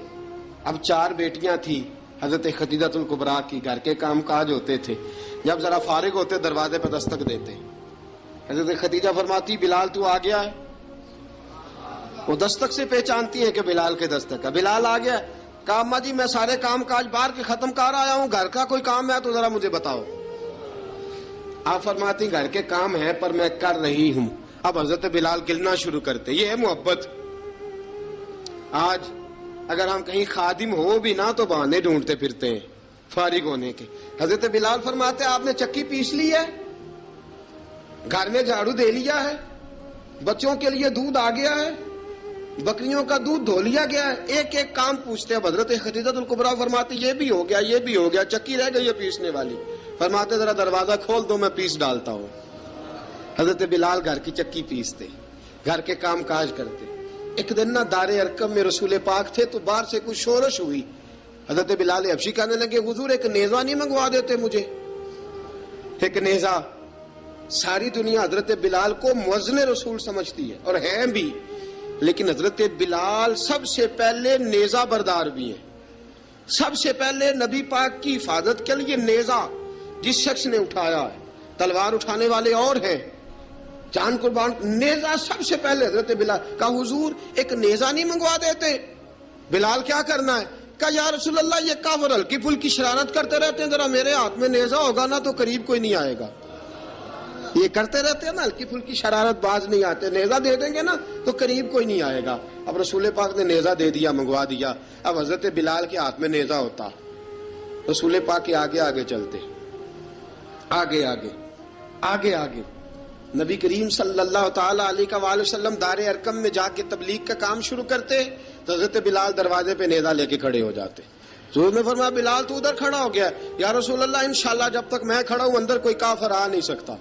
اب 4 بیٹیاں تھیں حضرت خدیجہ الکبریٰ کی، گھر کے کام کاج ہوتے تھے، جب ذرا فارغ ہوتے دروازے پہ دستک دیتے، حضرت خدیجہ فرماتی بلال تو آ گیا ہے، وہ دستک سے پہچانتی ہیں کہ بلال کے دستک ہے، بلال آ گیا۔ کہا اماں جی میں سارے کام کاج باہر کے ختم کر آیا ہوں، گھر کا کوئی کام ہے تو ذرا مجھے بتاؤ۔ آپ فرماتی گھر کے کام ہے پر میں کر رہی ہوں۔ اب حضرت بلال گلنا شروع کرتے، یہ ہے محبت۔ آج اگر ہم کہیں خادم ہو بھی نہ تو بہانے ڈھونڈتے پھرتے ہیں فارغ ہونے کے۔ حضرت بلال فرماتے آپ نے چکی پیس لی ہے، گھر میں جھاڑو دے لیا ہے، بچوں کے لیے دودھ آ گیا ہے، بکریوں کا دودھ دھو لیا گیا ہے، ایک ایک کام پوچھتے ہیں۔ حضرت خدیجہ الکبریٰ فرماتی یہ بھی ہو گیا، یہ بھی ہو گیا، چکی رہ گئی ہے پیسنے والی۔ فرماتے ذرا دروازہ کھول دو میں پیس ڈالتا ہوں۔ حضرت بلال گھر کی چکی پیستے، گھر کے کام کاج کرتے۔ ایک دن نہ دار ارقم میں رسول پاک تھے تو باہر سے کچھ شورش ہوئی، حضرت بلال حبشی کہنے لگے حضور ایک نیزہ نہیں منگوا دیتے مجھے؟ ایک نیزہ۔ ساری دنیا حضرت بلال کو مؤذن رسول سمجھتی ہے اور ہیں بھی، لیکن حضرت بلال سب سے پہلے نیزہ بردار بھی ہیں۔ سب سے پہلے نبی پاک کی حفاظت کے لیے نیزہ جس شخص نے اٹھایا ہے، تلوار اٹھانے والے اور ہیں، جان قربان، نیزہ سب سے پہلے حضرت بلال۔ کہا حضور ایک نیزہ نہیں منگوا دیتے؟ بلال کیا کرنا ہے؟ کہا یا رسول اللہ یہ کافر ہلکی پھلکی شرارت کرتے رہتے ہیں، ذرا میرے ہاتھ میں نیزہ ہوگا نا تو قریب کوئی نہیں آئے گا. یہ کرتے رہتے ہیں نا ہلکی پھلکی شرارت، باز نہیں آتے، نیزہ دے دیں گے نا تو قریب کوئی نہیں آئے گا. اب رسول پاک نے نیزہ دے دیا، منگوا دیا. اب حضرت بلال کے ہاتھ میں نیزہ ہوتا، رسول پاک کے آگے آگے چلتے، آگے آگے آگے آگے. نبی کریم صلی اللہ تعالی علیہ وآلہ وسلم دار ارقم میں جا کے تبلیغ کا کام شروع کرتے تو حضرت بلال دروازے پہ نیزہ لے کے کھڑے ہو جاتے. حضور نے فرمایا بلال تو ادھر کھڑا ہو گیا. یا رسول اللہ انشاءاللہ جب تک میں کھڑا ہوں اندر کوئی کافر آ نہیں سکتا،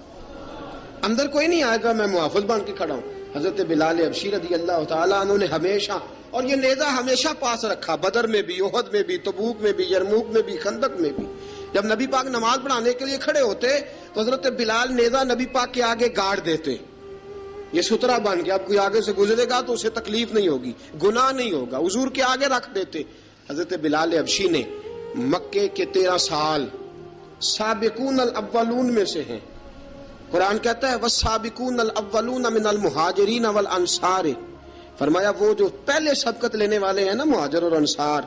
اندر کوئی نہیں آئے گا، میں محافظ بن کے کھڑا ہوں. حضرت بلال حبشی رضی اللہ تعالیٰ عنہ نے ہمیشہ، اور یہ نیزہ ہمیشہ پاس رکھا، بدر میں بھی، احد میں بھی، تبوک میں بھی، یرموک میں بھی، خندق میں بھی. جب نبی پاک نماز پڑھانے کے لیے کھڑے ہوتے تو حضرت بلال نیزہ نبی پاک کے آگے گاڑ دیتے. یہ سترا بن گیا، اب کوئی آگے سے گزرے گا تو اسے تکلیف نہیں ہوگی، گناہ نہیں ہوگا، حضور کے آگے رکھ دیتے. حضرت بلال حبشی نے مکے کے 13 سال سابقون الاولون میں سے ہیں. قرآن کہتا ہے والسابقون الاولون من المہاجرین والانصار، فرمایا وہ جو پہلے سبقت لینے والے ہیں نا مہاجر اور انصار،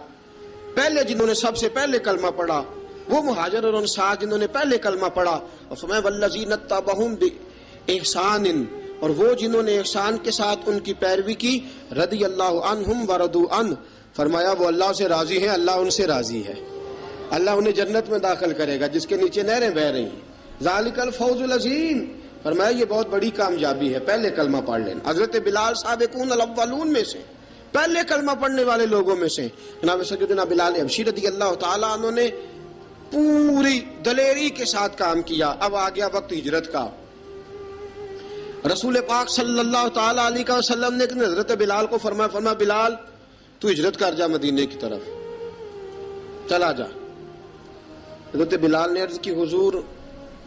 پہلے جنہوں نے سب سے پہلے کلمہ پڑھا وہ مہاجر اور انصار جنہوں نے پہلے کلمہ پڑھا. اور فرمایا والذین اتبعوہم باحسان، اور وہ جنہوں نے احسان کے ساتھ ان کی پیروی کی، رضی اللہ عنہم ورضوا عنہ، فرمایا وہ اللہ سے راضی ہیں، اللہ ان سے راضی ہے. اللہ انہیں جنت میں داخل کرے گا جس کے نیچے نہریں بہہ رہی ہیں. ذالک الفوز العظیم، فرمایا یہ بہت بڑی کامیابی ہے پہلے کلمہ پڑھ لینا. حضرت بلال سابقون الاولون میں سے، پہلے کلمہ پڑھنے والے لوگوں میں سے. جناب سیدنا بلال حبشی رضی اللہ تعالیٰ عنہ نے پوری دلیری کے ساتھ کام کیا. اب آ گیا وقت ہجرت کا. رسول پاک صلی اللہ تعالیٰ علیہ وسلم نے حضرت بلال کو فرمایا بلال تو ہجرت کر جا مدینے کی طرف، چلا جا. حضرت بلال نے عرض کی حضور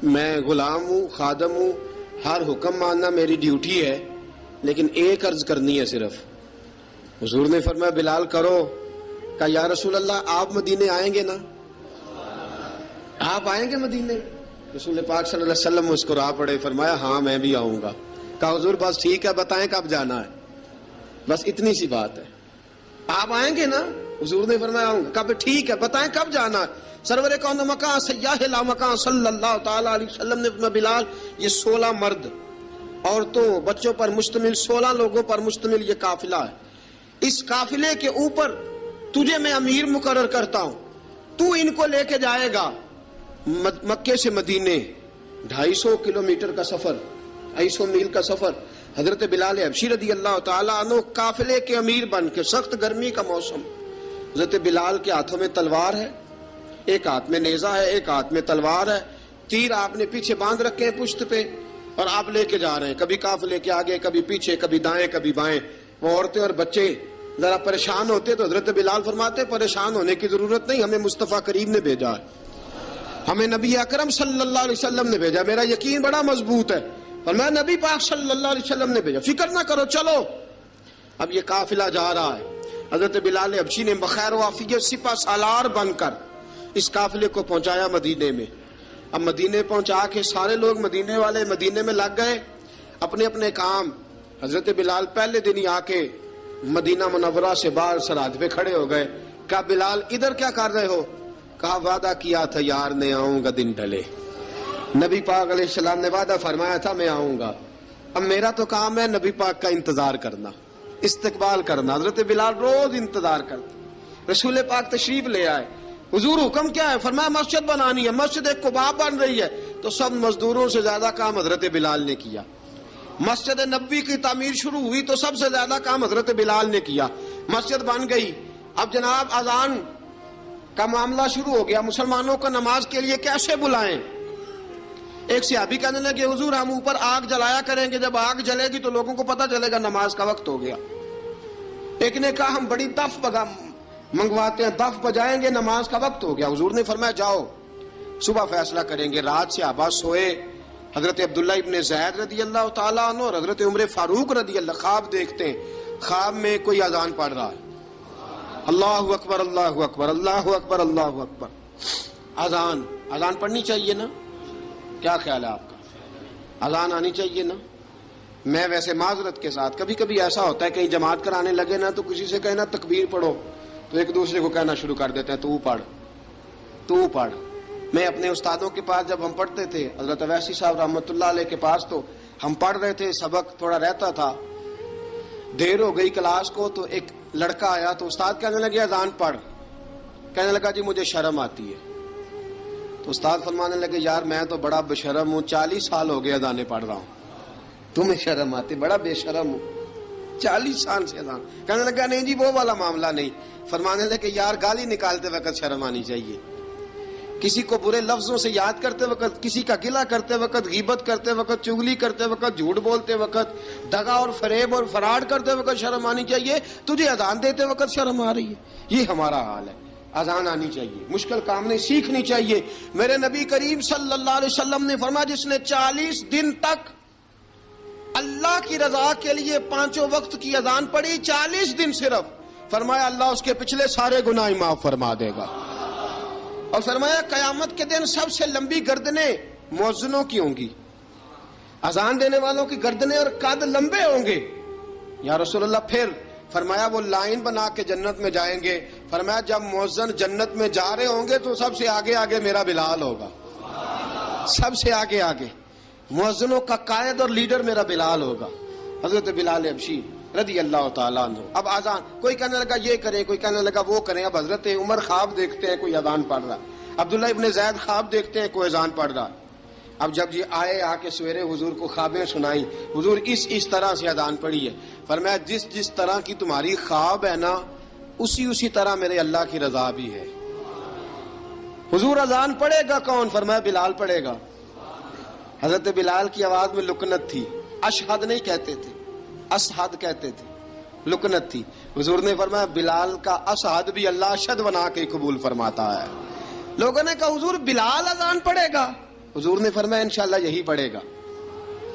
میں غلام ہوں، خادم ہوں، ہر حکم ماننا میری ڈیوٹی ہے، لیکن ایک عرض کرنی ہے صرف. حضور نے فرمایا بلال کرو. کہا یا رسول اللہ آپ مدینے آئیں گے نا، آپ آئیں گے مدینے؟ رسول پاک صلی اللہ علیہ وسلم مسکرا پڑے، فرمایا ہاں میں بھی آؤں گا. کہا حضور بس ٹھیک ہے بتائیں کب جانا ہے، بس اتنی سی بات ہے. آپ آئیں گے نا؟ حضور نے فرمایا آؤں گا. کہا ٹھیک ہے بتائیں کب جانا ہے. سرور کون مکان سیاح لا مکان صلی اللہ تعالی علیہ وسلم نے فرمایا بلال یہ 16 مرد عورتوں بچوں پر مشتمل 16 لوگوں پر مشتمل یہ قافلہ ہے. اس قافلے کے اوپر تجھے میں امیر مقرر کرتا ہوں، تو ان کو لے کے جائے گا مکے سے مدینے 250 کلومیٹر کا سفر، 250 میل کا سفر. حضرت بلال حبشی رضی اللہ تعالیٰ عنہ قافلے کے امیر بن کے، سخت گرمی کا موسم، حضرت بلال کے ہاتھوں میں تلوار ہے، ایک ہاتھ میں نیزہ ہے، ایک ہاتھ میں تلوار ہے، تیر آپ نے پیچھے باندھ رکھے ہیں پشت پہ، اور آپ لے کے جا رہے ہیں، کبھی قافلے کے آگے، کبھی پیچھے، کبھی دائیں کبھی بائیں. وہ عورتیں اور بچے ذرا پریشان ہوتے تو حضرت بلال فرماتے پریشان ہونے کی ضرورت نہیں، ہمیں مصطفیٰ کریم نے بھیجا ہے، ہمیں نبی اکرم صلی اللہ علیہ وسلم نے بھیجا. میرا یقین بڑا مضبوط ہے، فرمایا نبی پاک صلی اللہ علیہ وسلم نے بھیجا، فکر نہ کرو چلو. اب یہ قافلہ جا رہا ہے. حضرت بلال حبشی نے بخیر و عافیت سپہ سالار بن کر اس قافلے کو پہنچایا مدینے میں. اب مدینے پہنچا کے سارے لوگ مدینے والے مدینے میں لگ گئے اپنے اپنے کام. حضرت بلال پہلے دن ہی آ کے مدینہ منورہ سے باہر سرحد پہ کھڑے ہو گئے. کہا بلال ادھر کیا کر رہے ہو؟ کہا وعدہ کیا تھا یار نے آؤں گا دن ڈھلے. نبی پاک علیہ السلام نے وعدہ فرمایا تھا میں آؤں گا. اب میرا تو کام ہے نبی پاک کا انتظار کرنا، استقبال کرنا. حضرت بلال روز انتظار کرتے. رسول پاک تشریف لے آئے. حضور حکم کیا ہے؟ فرمایا مسجد بنانی ہے. مسجد قباء بن رہی ہے. تو سب مزدوروں سے زیادہ کام حضرت بلال نے کیا. مسجد نبوی کی تعمیر شروع ہوئی تو سب سے زیادہ کام حضرت بلال نے کیا. مسجد بن گئی. اب جناب اذان کا معاملہ شروع ہو گیا، مسلمانوں کو نماز کے لیے کیسے بلائیں؟ ایک صحابی کہنے لگے حضور ہم اوپر آگ جلایا کریں گے، جب آگ جلے گی تو لوگوں کو پتہ چلے گا نماز کا وقت ہو گیا. ایک نے کہا ہم بڑی دف منگواتے ہیں، دف بجائیں گے، نماز کا وقت ہو گیا. حضور نے فرمایا جاؤ صبح فیصلہ کریں گے. رات سے صحابہ سوئے. حضرت عبداللہ ابن زید رضی اللہ تعالیٰ عنہ اور حضرت عمر فاروق رضی اللہ خواب دیکھتے ہیں. خواب میں کوئی اذان پڑھ رہا ہے، اللہ اکبر اللہ اکبر اللہ اکبر اللہ اکبر. اذان پڑھنی چاہیے نا؟ کیا خیال ہے آپ کا؟ اذان آنی چاہیے نا؟ میں ویسے معذرت کے ساتھ کبھی کبھی ایسا ہوتا ہے کہیں جماعت کرانے لگے نا تو کسی سے کہنا تکبیر پڑھو، تو ایک دوسرے کو کہنا شروع کر دیتے ہیں تو پڑھ تو پڑھ. میں اپنے استادوں کے پاس جب ہم پڑھتے تھے حضرت اویسی صاحب رحمۃ اللہ علیہ کے پاس، تو ہم پڑھ رہے تھے، سبق تھوڑا رہتا تھا، دیر ہو گئی کلاس کو، تو ایک لڑکا آیا تو استاد کہنے لگے اذان پڑھ. کہنے لگا جی مجھے شرم آتی ہے. تو استاد فرمانے لگے یار میں تو بڑا بے-شرم ہوں، 40 سال ہو گئے اذانیں پڑھ رہا ہوں، تمہیں شرم آتی؟ بڑا بے شرم ہوں، 40 سال سے اذان. کہنے لگا نہیں جی وہ والا معاملہ نہیں. فرمانے لگے یار گالی نکالتے وقت شرم آنی چاہیے، کسی کو برے لفظوں سے یاد کرتے وقت، کسی کا گلہ کرتے وقت، غیبت کرتے وقت، چغلی کرتے وقت، جھوٹ بولتے وقت، دغا اور فریب اور فراڈ کرتے وقت شرم آنی چاہیے. تجھے اذان دیتے وقت شرم آ رہی ہے. یہ ہمارا حال ہے. اذان آنی چاہیے، مشکل کام نہیں، سیکھنی چاہیے. میرے نبی کریم صلی اللہ علیہ وسلم نے فرمایا جس نے 40 دن تک اللہ کی رضا کے لیے 5 وقت کی اذان پڑھی، 40 دن صرف، فرمایا اللہ اس کے پچھلے سارے گناہ معاف فرما دے گا. اور فرمایا قیامت کے دن سب سے لمبی گردنیں مؤذنوں کی ہوں گی، اذان دینے والوں کی گردنیں اور قد لمبے ہوں گے. یا رسول اللہ پھر؟ فرمایا وہ لائن بنا کے جنت میں جائیں گے. فرمایا جب مؤذن جنت میں جا رہے ہوں گے تو سب سے آگے آگے میرا بلال ہوگا، سب سے آگے آگے مؤذنوں کا قائد اور لیڈر میرا بلال ہوگا، حضرت بلال حبشی رضی اللہ تعالیٰ عنہ. اب اذان کوئی کہنے لگا یہ کریں، کوئی کہنے لگا وہ کریں. اب حضرت عمر خواب دیکھتے ہیں کوئی اذان پڑھ رہا، عبداللہ ابن زید خواب دیکھتے ہیں کوئی اذان پڑھ رہا. اب جب یہ آئے آ کے سویرے حضور کو خوابیں سنائیں، حضور اس طرح سے اذان پڑھی ہے. فرمایا جس طرح کی تمہاری خواب ہے نا اسی طرح میرے اللہ کی رضا بھی ہے. حضور اذان پڑھے گا کون؟ فرمایا بلال پڑھے گا. حضرت بلال کی آواز میں لکنت تھی، اشہد نہیں کہتے تھے، اسحد کہتے تھے، لکنت تھی. حضور نے فرمایا بلال کا اسحد بھی اللہ اشہد بنا کے قبول فرماتا ہے. لوگوں نے کہا حضور بلال اذان پڑھے گا؟ حضور نے فرمایا انشاءاللہ یہی پڑھے گا.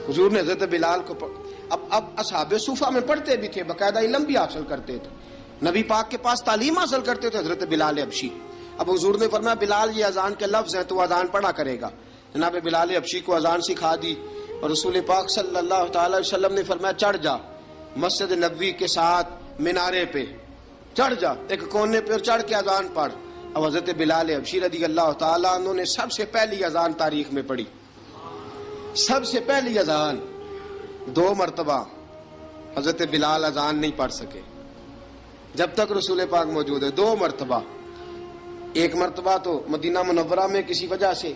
حضور نے حضرت بلال کو اب اصحاب صوفہ میں پڑھتے بھی تھے، باقاعدہ علم بھی حاصل کرتے تھے، نبی پاک کے پاس تعلیم حاصل کرتے تھے حضرت بلال حبشی. اب حضور نے فرمایا بلال یہ اذان کے لفظ ہیں تو اذان پڑھا کرے گا. جناب بلال حبشی کو اذان سکھا دی اور رسول پاک صلی اللہ تعالی وسلم نے فرمایا چڑھ جا مسجد نبوی کے ساتھ مینارے پہ، چڑھ جا ایک کونے پہ اور چڑھ کے اذان پڑھ. اب حضرت بلال حبشی رضی اللہ تعالیٰ عنہ نے سب سے پہلی اذان تاریخ میں پڑھی، سب سے پہلی اذان. 2 مرتبہ حضرت بلال اذان نہیں پڑھ سکے جب تک رسول پاک موجود ہے. 2 مرتبہ، ایک مرتبہ تو مدینہ منورہ میں کسی وجہ سے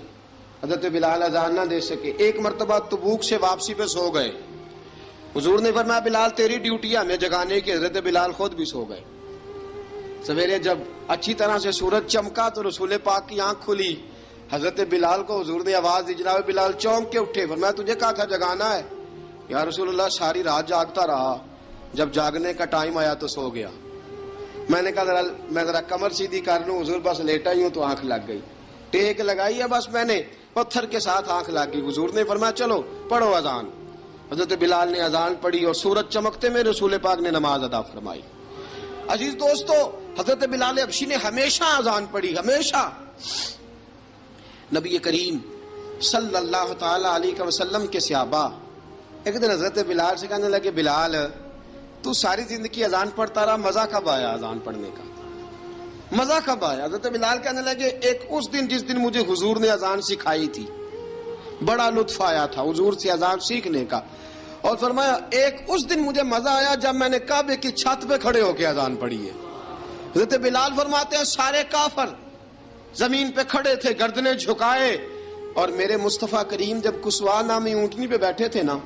حضرت بلال اذان نہ دے سکے، ایک مرتبہ تبوک سے واپسی پہ سو گئے. حضور نے فرمایا بلال تیری ڈیوٹی ہے ہمیں جگانے کی. حضرت بلال خود بھی سو گئے. سویرے جب اچھی طرح سے سورج چمکا تو رسول پاک کی آنکھ کھلی. حضرت بلال کو حضور نے آواز دی، جناب بلال چونک کے اٹھے. فرمایا تجھے کہا تھا جگانا ہے. یا رسول اللہ ساری رات جاگتا رہا، جب جاگنے کا ٹائم آیا تو سو گیا. میں نے کہا میں ذرا کمر سیدھی کر لوں. حضور بس لیٹا ہی ہوں تو آنکھ لگ گئی، ٹیک لگائی ہے بس میں نے، پتھر کے ساتھ آنکھ لگ گئی. حضور نے فرمایا چلو پڑھو اذان. حضرت بلال نے اذان پڑھی اور سورج چمکتے میں رسول پاک نے نماز ادا فرمائی. عزیز دوستو حضرت بلال حبشی نے ہمیشہ اذان پڑھی، ہمیشہ. نبی کریم صلی اللہ تعالی علیہ وسلم کے صحابہ ایک دن حضرت بلال سے کہنے لگے بلال تو ساری زندگی اذان پڑھتا رہا، مزہ کب آیا اذان پڑھنے کا؟ مزہ کب آیا؟ حضرت بلال کہنے لگے ایک اس دن جس دن مجھے حضور نے اذان سکھائی تھی بڑا لطف آیا تھا حضور سے اذان سیکھنے کا. اور فرمایا ایک اس دن مجھے مزہ آیا جب میں نے کعبے کی چھت پہ کھڑے ہو کے اذان پڑھی ہے. حضرت بلال فرماتے ہیں سارے کافر زمین پہ کھڑے تھے گردنیں جھکائے، اور میرے مصطفیٰ کریم جب کسوا نامی اونٹنی پہ بیٹھے تھے نا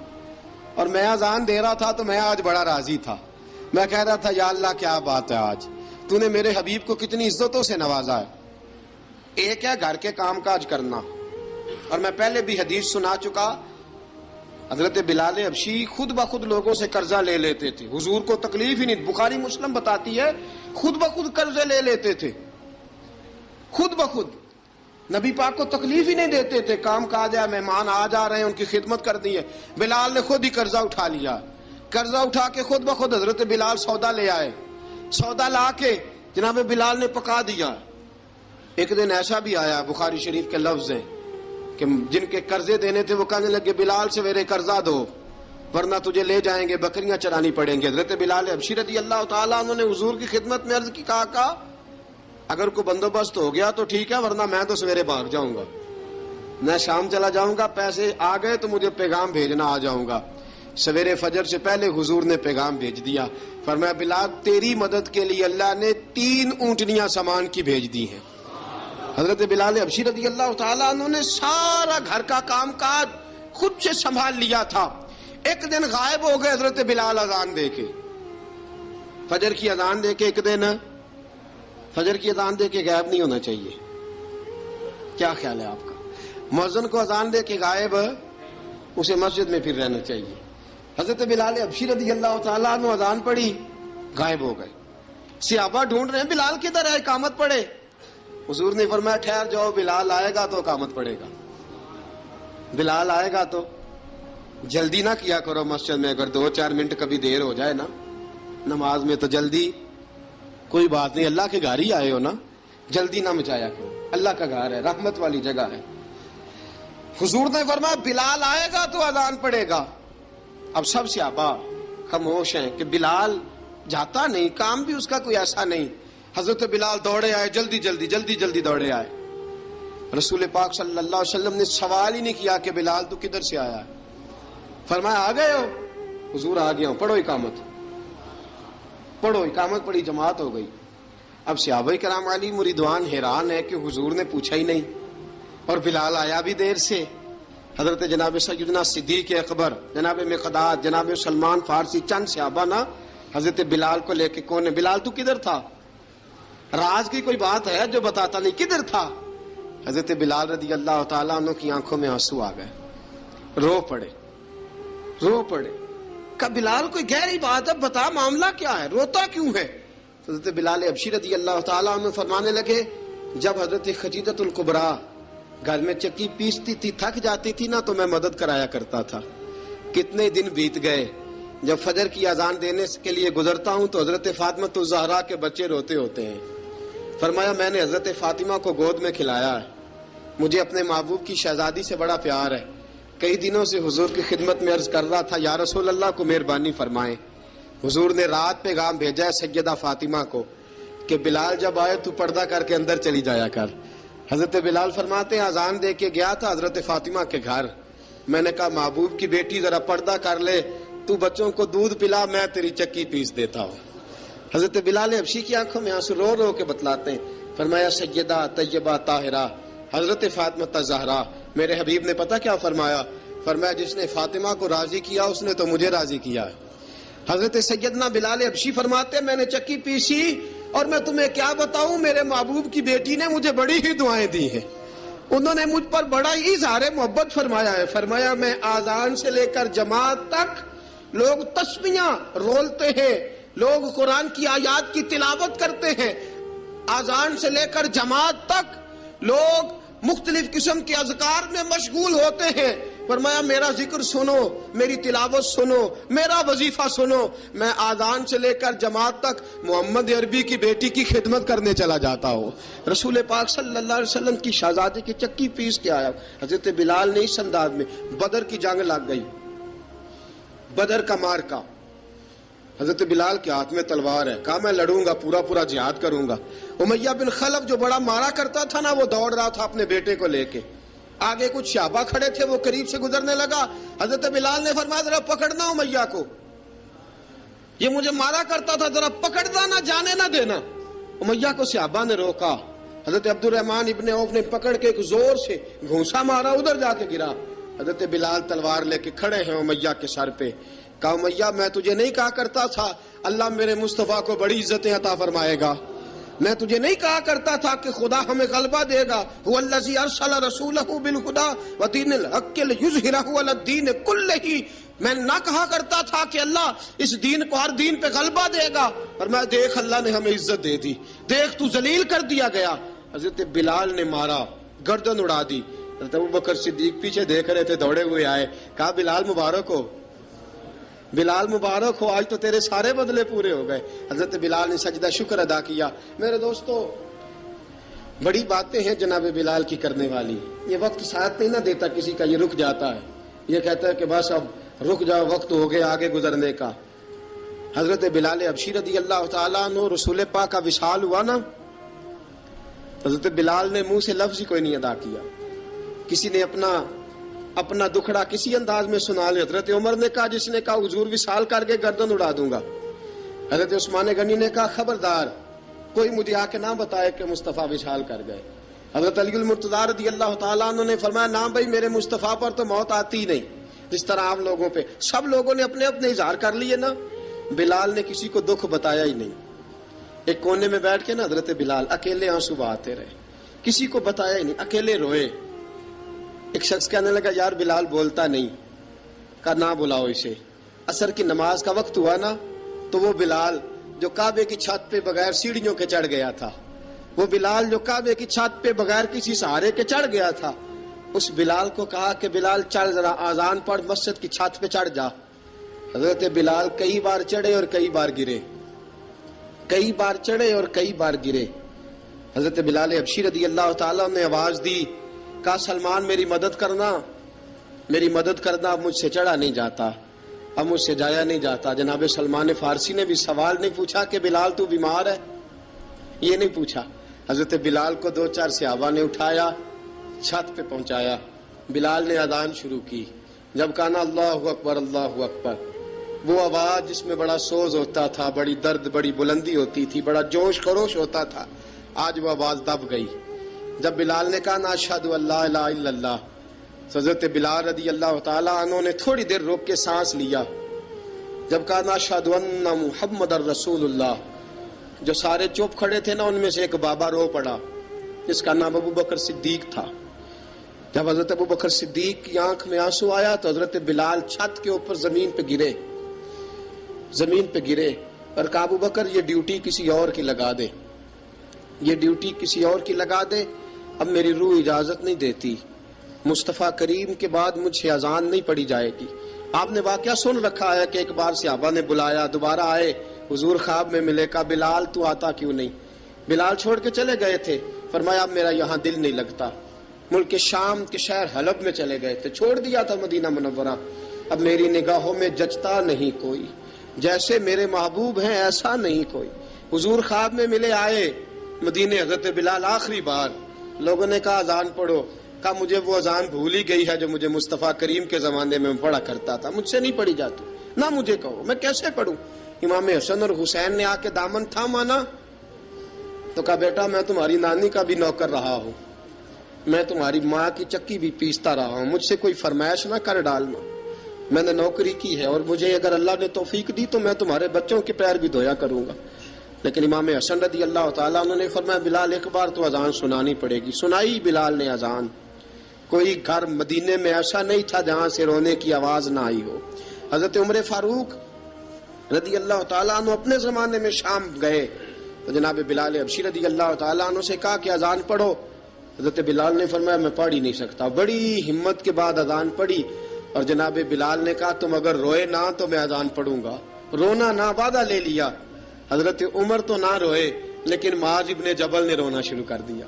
اور میں اذان دے رہا تھا تو میں آج بڑا راضی تھا. میں کہہ رہا تھا یا اللہ کیا بات ہے، آج تو نے میرے حبیب کو کتنی عزتوں سے نوازا ہے. ایک ہے گھر کے کام کاج کرنا، اور میں پہلے بھی حدیث سنا چکا حضرت بلال حبشی خود بخود لوگوں سے قرضہ لے لیتے تھے، حضور کو تکلیف ہی نہیں. بخاری مسلم بتاتی ہے خود بخود قرضے لے لیتے تھے، خود بخود نبی پاک کو تکلیف ہی نہیں دیتے تھے. کام کاج ہے، مہمان آ جا رہے ہیں ان کی خدمت کر دی ہے. بلال نے خود ہی قرضہ اٹھا لیا، قرضہ اٹھا کے خود بخود حضرت بلال سودا لے آئے، سودا لا کے جناب بلال نے پکا دیا. ایک دن ایسا بھی آیا بخاری شریف کے لفظ ہیں کہ جن کے قرضے دینے تھے وہ کہنے لگے بلال سویرے قرضہ دو. ورنہ تجھے لے جائیں گے، بکریاں چرانی پڑیں گے. حضرت بلال حبشی رضی اللہ تعالیٰ عنہ نے حضور کی خدمت میں عرض کی، کہا اگر کوئی بندوبست ہو گیا تو ٹھیک ہے، ورنہ میں تو سویرے بھاگ جاؤں گا، میں شام چلا جاؤں گا، پیسے آ گئے تو مجھے پیغام بھیجنا، آ جاؤں گا. سویرے فجر سے پہلے حضور نے پیغام بھیج دیا. فرمایا بلال تیری مدد کے لیے اللہ نے 3 اونٹنیاں سامان کی بھیج دی ہیں. حضرت بلال حبشی رضی اللہ تعالیٰ عنہ نے سارا گھر کا کام کاج خود سے سنبھال لیا تھا. ایک دن غائب ہو گئے حضرت بلال اذان دے کے، فجر کی اذان دے کے. ایک دن فجر کی اذان دے کے غائب نہیں ہونا چاہیے. کیا خیال ہے آپ کا؟ مؤذن کو اذان دے کے غائب، اسے مسجد میں پھر رہنا چاہیے. حضرت بلال حبشی رضی اللہ تعالیٰ عنہ اذان پڑھی، غائب ہو گئے. صحابہ ڈھونڈ رہے ہیں بلال کدھر ہے، اقامت پڑھے. حضور نے فرمایا ٹھہر جاؤ، بلال آئے گا تو اقامت پڑھے گا. بلال آئے گا تو جلدی نہ کیا کرو مسجد میں. اگر 2-4 منٹ کبھی دیر ہو جائے نا نماز میں تو جلدی کوئی بات نہیں، اللہ کے گھر ہی آئے ہو نا، جلدی نہ مچایا کرو. اللہ کا گھر ہے، رحمت والی جگہ ہے. حضور نے فرمایا بلال آئے گا تو اذان پڑے گا. اب سب صحابہ خاموش ہیں کہ بلال جاتا نہیں، کام بھی اس کا کوئی ایسا نہیں. حضرت بلال دوڑے آئے، جلدی دوڑے آئے. رسول پاک صلی اللہ علیہ وسلم نے سوال ہی نہیں کیا کہ بلال تو کدھر سے آیا ہے. فرمایا آ گئے ہو؟ حضور آ گیا ہوں. پڑھو اقامت پڑھی، جماعت ہو گئی. اب صحابہ کرام علی مریدوان حیران ہے کہ حضور نے پوچھا ہی نہیں اور بلال آیا بھی دیر سے. حضرت جناب سیدنا صدیق اکبر، جناب مقداد، جناب سلمان فارسی، چند صحابہ نا حضرت بلال کو لے کے، کون ہے بلال تو کدھر تھا؟ راز کی کوئی بات ہے جو بتاتا نہیں، کدھر تھا؟ حضرت بلال رضی اللہ تعالیٰ عنہ کی آنکھوں میں آنسو آ گئے، رو پڑے. کہ بلال کوئی گہری بات ہے، بتا معاملہ کیا ہے، روتا کیوں ہے؟ حضرت بلال حبشی رضی اللہ تعالیٰ عنہ فرمانے لگے جب حضرت خدیجۃ الکبریٰ گھر میں چکی پیستی تھی، تھک جاتی تھی نا تو میں مدد کرایا کرتا تھا. کتنے دن بیت گئے، جب فجر کی اذان دینے کے لیے گزرتا ہوں تو حضرت فاطمہ الزہرا کے بچے روتے ہوتے ہیں. فرمایا میں نے حضرت فاطمہ کو گود میں کھلایا ہے، مجھے اپنے محبوب کی شہزادی سے بڑا پیار ہے. کئی دنوں سے حضور کی خدمت میں عرض کر رہا تھا یا رسول اللہ کو مہربانی فرمائیں. حضور نے رات پیغام بھیجا ہے سیدہ فاطمہ کو کہ بلال جب آئے تو پردہ کر کے اندر چلی جایا کر. حضرت بلال فرماتے ہیں اذان دے کے گیا تھا حضرت فاطمہ کے گھر، میں نے کہا محبوب کی بیٹی ذرا پردہ کر لے، تو بچوں کو دودھ پلا، میں تیری چکی پیس دیتا ہوں. حضرت بلال حبشی کی آنکھوں میں آنسو رو رو کے بتلاتے ہیں. فرمایا سیدہ طیبہ طاہرہ حضرت فاطمہ الزہرا، میرے حبیب نے پتہ کیا فرمایا؟ فرمایا جس نے فاطمہ کو راضی کیا اس نے تو مجھے راضی کیا ہے. حضرت سیدنا بلال حبشی فرماتے ہیں میں نے چکی پیسی اور میں تمہیں کیا بتاؤں، میرے محبوب کی بیٹی نے مجھے بڑی ہی دعائیں دی ہیں، انہوں نے مجھ پر بڑا ہی اظہار محبت فرمایا ہے. فرمایا میں آذان سے لے کر جماعت تک لوگ تسبیحاں رولتے ہیں، لوگ قرآن کی آیات کی تلاوت کرتے ہیں، آذان سے لے کر جماعت تک لوگ مختلف قسم کے اذکار میں مشغول ہوتے ہیں. فرمایا میرا ذکر سنو، میری تلاوت سنو، میرا وظیفہ سنو، میں آذان سے لے کر جماعت تک محمد عربی کی بیٹی کی خدمت کرنے چلا جاتا ہوں. رسول پاک صلی اللہ علیہ وسلم کی شہزادی کی چکی پیس کے آیا. حضرت بلال نے اس انداز میں، بدر کی جنگ لگ گئی، بدر کا مارکا، حضرت بلال کے ہاتھ میں تلوار ہے، کہا میں لڑوں گا، پورا جہاد کروں گا. امیہ بن خلف جو بڑا مارا کرتا تھا نا وہ دوڑ رہا تھا اپنے بیٹے کو لے کے، آگے کچھ صحابہ کھڑے تھے، وہ قریب سے گزرنے لگا. حضرت بلال نے فرمایا ذرا پکڑنا امیہ کو، یہ مجھے مارا کرتا تھا، ذرا پکڑنا، نہ جانے نہ دینا. امیہ کو صحابہ نے روکا. حضرت عبد الرحمن ابن عوف نے پکڑ کے ایک زور سے گھونسا مارا، ادھر جا کے گرا. حضرت بلال تلوار لے کے کھڑے ہیں امیہ کے سر پہ. کہا امیہ میں تجھے نہیں کہا کرتا تھا اللہ میرے مصطفیٰ کو بڑی عزتیں عطا فرمائے گا؟ میں تجھے نہیں کہا کرتا تھا کہ خدا ہمیں غلبہ دے گا؟ هو الذی ارسل رسولہ بالہدی ودین الحق لیظہرہ علی الدین کلہ. میں نہ کہا کرتا تھا کہ اللہ اس دین کو ہر دین پہ غلبہ دے گا، اور میں دیکھ اللہ نے ہمیں عزت دے دی، دیکھ تو ذلیل کر دیا گیا. حضرت بلال نے مارا، گردن اڑا دی. حضرت ابوبکر صدیق پیچھے دیکھ رہے تھے، دوڑے ہوئے آئے، کہا بلال مبارک ہو، بلال مبارک ہو، آج تو تیرے سارے بدلے پورے ہو گئے. حضرت بلال نے سجدہ شکر ادا کیا. میرے دوستو بڑی باتیں ہیں جناب بلال کی کرنے والی. یہ وقت ساتھ نہیں نہ دیتا کسی کا، یہ رک جاتا ہے، یہ کہتا ہے کہ بس اب رک جاؤ وقت ہو گیا آگے گزرنے کا. حضرت بلال حبشی رضی اللہ تعالیٰ عنہ رسول پاک کا وصال ہوا نا، حضرت بلال نے منہ سے لفظ ہی کوئی نہیں ادا کیا. کسی نے اپنا دکھڑا کسی انداز میں سنا لیا. حضرت عمر نے کہا، جس نے کہا حضور وصال کر کے گردن اڑا دوں گا. حضرت عثمان غنی نے کہا خبردار کوئی مجھے آ کے نہ بتائے کہ مصطفیٰ وصال کر گئے. حضرت علی المرتضیٰ رضی اللہ تعالیٰ عنہ نے فرمایا نہ بھائی میرے مصطفیٰ پر تو موت آتی ہی نہیں، جس طرح عام لوگوں پہ. سب لوگوں نے اپنے اپنے اظہار کر لیے نا، بلال نے کسی کو دکھ بتایا ہی نہیں. ایک کونے میں بیٹھ کے نا حضرت بلال اکیلے آنسو بہاتے رہے، کسی کو بتایا ہی نہیں، اکیلے روئے. ایک شخص کہنے لگا یار بلال بولتا نہیں. کہا نہ بلاؤ اسے. عصر کی نماز کا وقت ہوا نا تو وہ بلال جو کعبے کی چھت پہ بغیر سیڑھیوں کے چڑھ گیا تھا، وہ بلال جو کعبے کی چھت پہ بغیر کسی سہارے کے چڑھ گیا تھا، اس بلال کو کہا کہ بلال چڑھ ذرا آذان پڑھ مسجد کی چھت پہ چڑھ جا. حضرت بلال کئی بار چڑھے اور کئی بار گرے، کئی بار چڑھے اور کئی بار گرے. حضرت بلال حبشی رضی اللہ تعالیٰ نے آواز دی، کہا سلمان میری مدد کرنا، میری مدد کرنا. اب مجھ سے چڑھا نہیں جاتا، اب مجھ سے جایا نہیں جاتا. جناب سلمان فارسی نے بھی سوال نہیں پوچھا کہ بلال تو بیمار ہے، یہ نہیں پوچھا. حضرت بلال کو 2-4 صحابہ نے اٹھایا، چھت پہ پہنچایا. بلال نے اذان شروع کی. جب کہا نا اللہ اکبر اللہ اکبر، وہ آواز جس میں بڑا سوز ہوتا تھا، بڑی درد، بڑی بلندی ہوتی تھی، بڑا جوش خروش ہوتا تھا، آج وہ آواز دب گئی. جب بلال نے کہا نا اشہد ان لا الہ الا اللہ، حضرت بلال رضی اللہ تعالیٰ عنہ نے تھوڑی دیر روک کے سانس لیا. جب کہا نا اشہد ان محمد الرسول اللہ، جو سارے چپ کھڑے تھے نا ان میں سے ایک بابا رو پڑا جس کا نام ابو بکر صدیق تھا. جب حضرت ابو بکر صدیق کی آنکھ میں آنسو آیا تو حضرت بلال چھت کے اوپر زمین پہ گرے، زمین پہ گرے اور کہا ابو بکر یہ ڈیوٹی کسی اور کی لگا دے، یہ ڈیوٹی کسی اور کی لگا دے، اب میری روح اجازت نہیں دیتی، مصطفیٰ کریم کے بعد مجھ سے اذان نہیں پڑھی جائے گی. آپ نے واقعہ سن رکھا ہے کہ ایک بار صحابہ نے بلایا، دوبارہ آئے، حضور خواب میں ملے. کہا بلال تو آتا کیوں نہیں؟ بلال چھوڑ کے چلے گئے تھے. فرمایا اب میرا یہاں دل نہیں لگتا. ملک شام کے شہر حلب میں چلے گئے تھے، چھوڑ دیا تھا مدینہ منورہ. اب میری نگاہوں میں جچتا نہیں کوئی، جیسے میرے محبوب ہیں ایسا نہیں کوئی. حضور خواب میں ملے، آئے مدینے. حضرت بلال آخری بار، لوگوں نے کہا اذان پڑھو. کہا مجھے وہ اذان بھول ہی گئی ہے جو مجھے مصطفیٰ کریم کے زمانے میں پڑھا کرتا تھا، مجھ سے نہیں پڑھی جاتی. نہ مجھے کہو، میں کیسے پڑھوں؟ امام حسن اور حسین نے آ کے دامن تھاما نا تو کہا بیٹا میں تمہاری نانی کا بھی نوکر رہا ہوں، میں تمہاری ماں کی چکی بھی پیستا رہا ہوں، مجھ سے کوئی فرمائش نہ کر ڈالنا. میں نے نوکری کی ہے اور مجھے اگر اللہ نے توفیق دی تو میں تمہارے بچوں کے پیر بھی دھویا کروں گا. لیکن امام حسن رضی اللہ تعالیٰ عنہ نے فرمایا بلال ایک بار تو اذان سنانی پڑے گی. سنائی بلال نے اذان. کوئی گھر مدینے میں ایسا نہیں تھا جہاں سے رونے کی آواز نہ آئی ہو. حضرت عمر فاروق رضی اللہ تعالیٰ عنہ اپنے زمانے میں شام گئے تو جناب بلال حبشی رضی اللہ تعالیٰ عنہ سے کہا کہ اذان پڑھو. حضرت بلال نے فرمایا میں پڑھ ہی نہیں سکتا. بڑی ہمت کے بعد اذان پڑھی اور جناب بلال نے کہا تم اگر روئے نہ تو میں اذان پڑھوں گا. رونا نہ، وعدہ لے لیا. حضرت عمر تو نہ روئے لیکن معاذ ابن جبل نے رونا شروع کر دیا.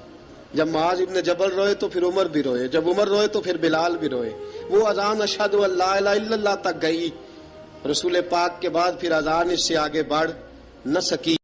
جب معاذ ابن جبل روئے تو پھر عمر بھی روئے، جب عمر روئے تو پھر بلال بھی روئے. وہ اذان اشہد ان لا الہ الا اللہ تک گئی. رسول پاک کے بعد پھر اذان اس سے آگے بڑھ نہ سکی.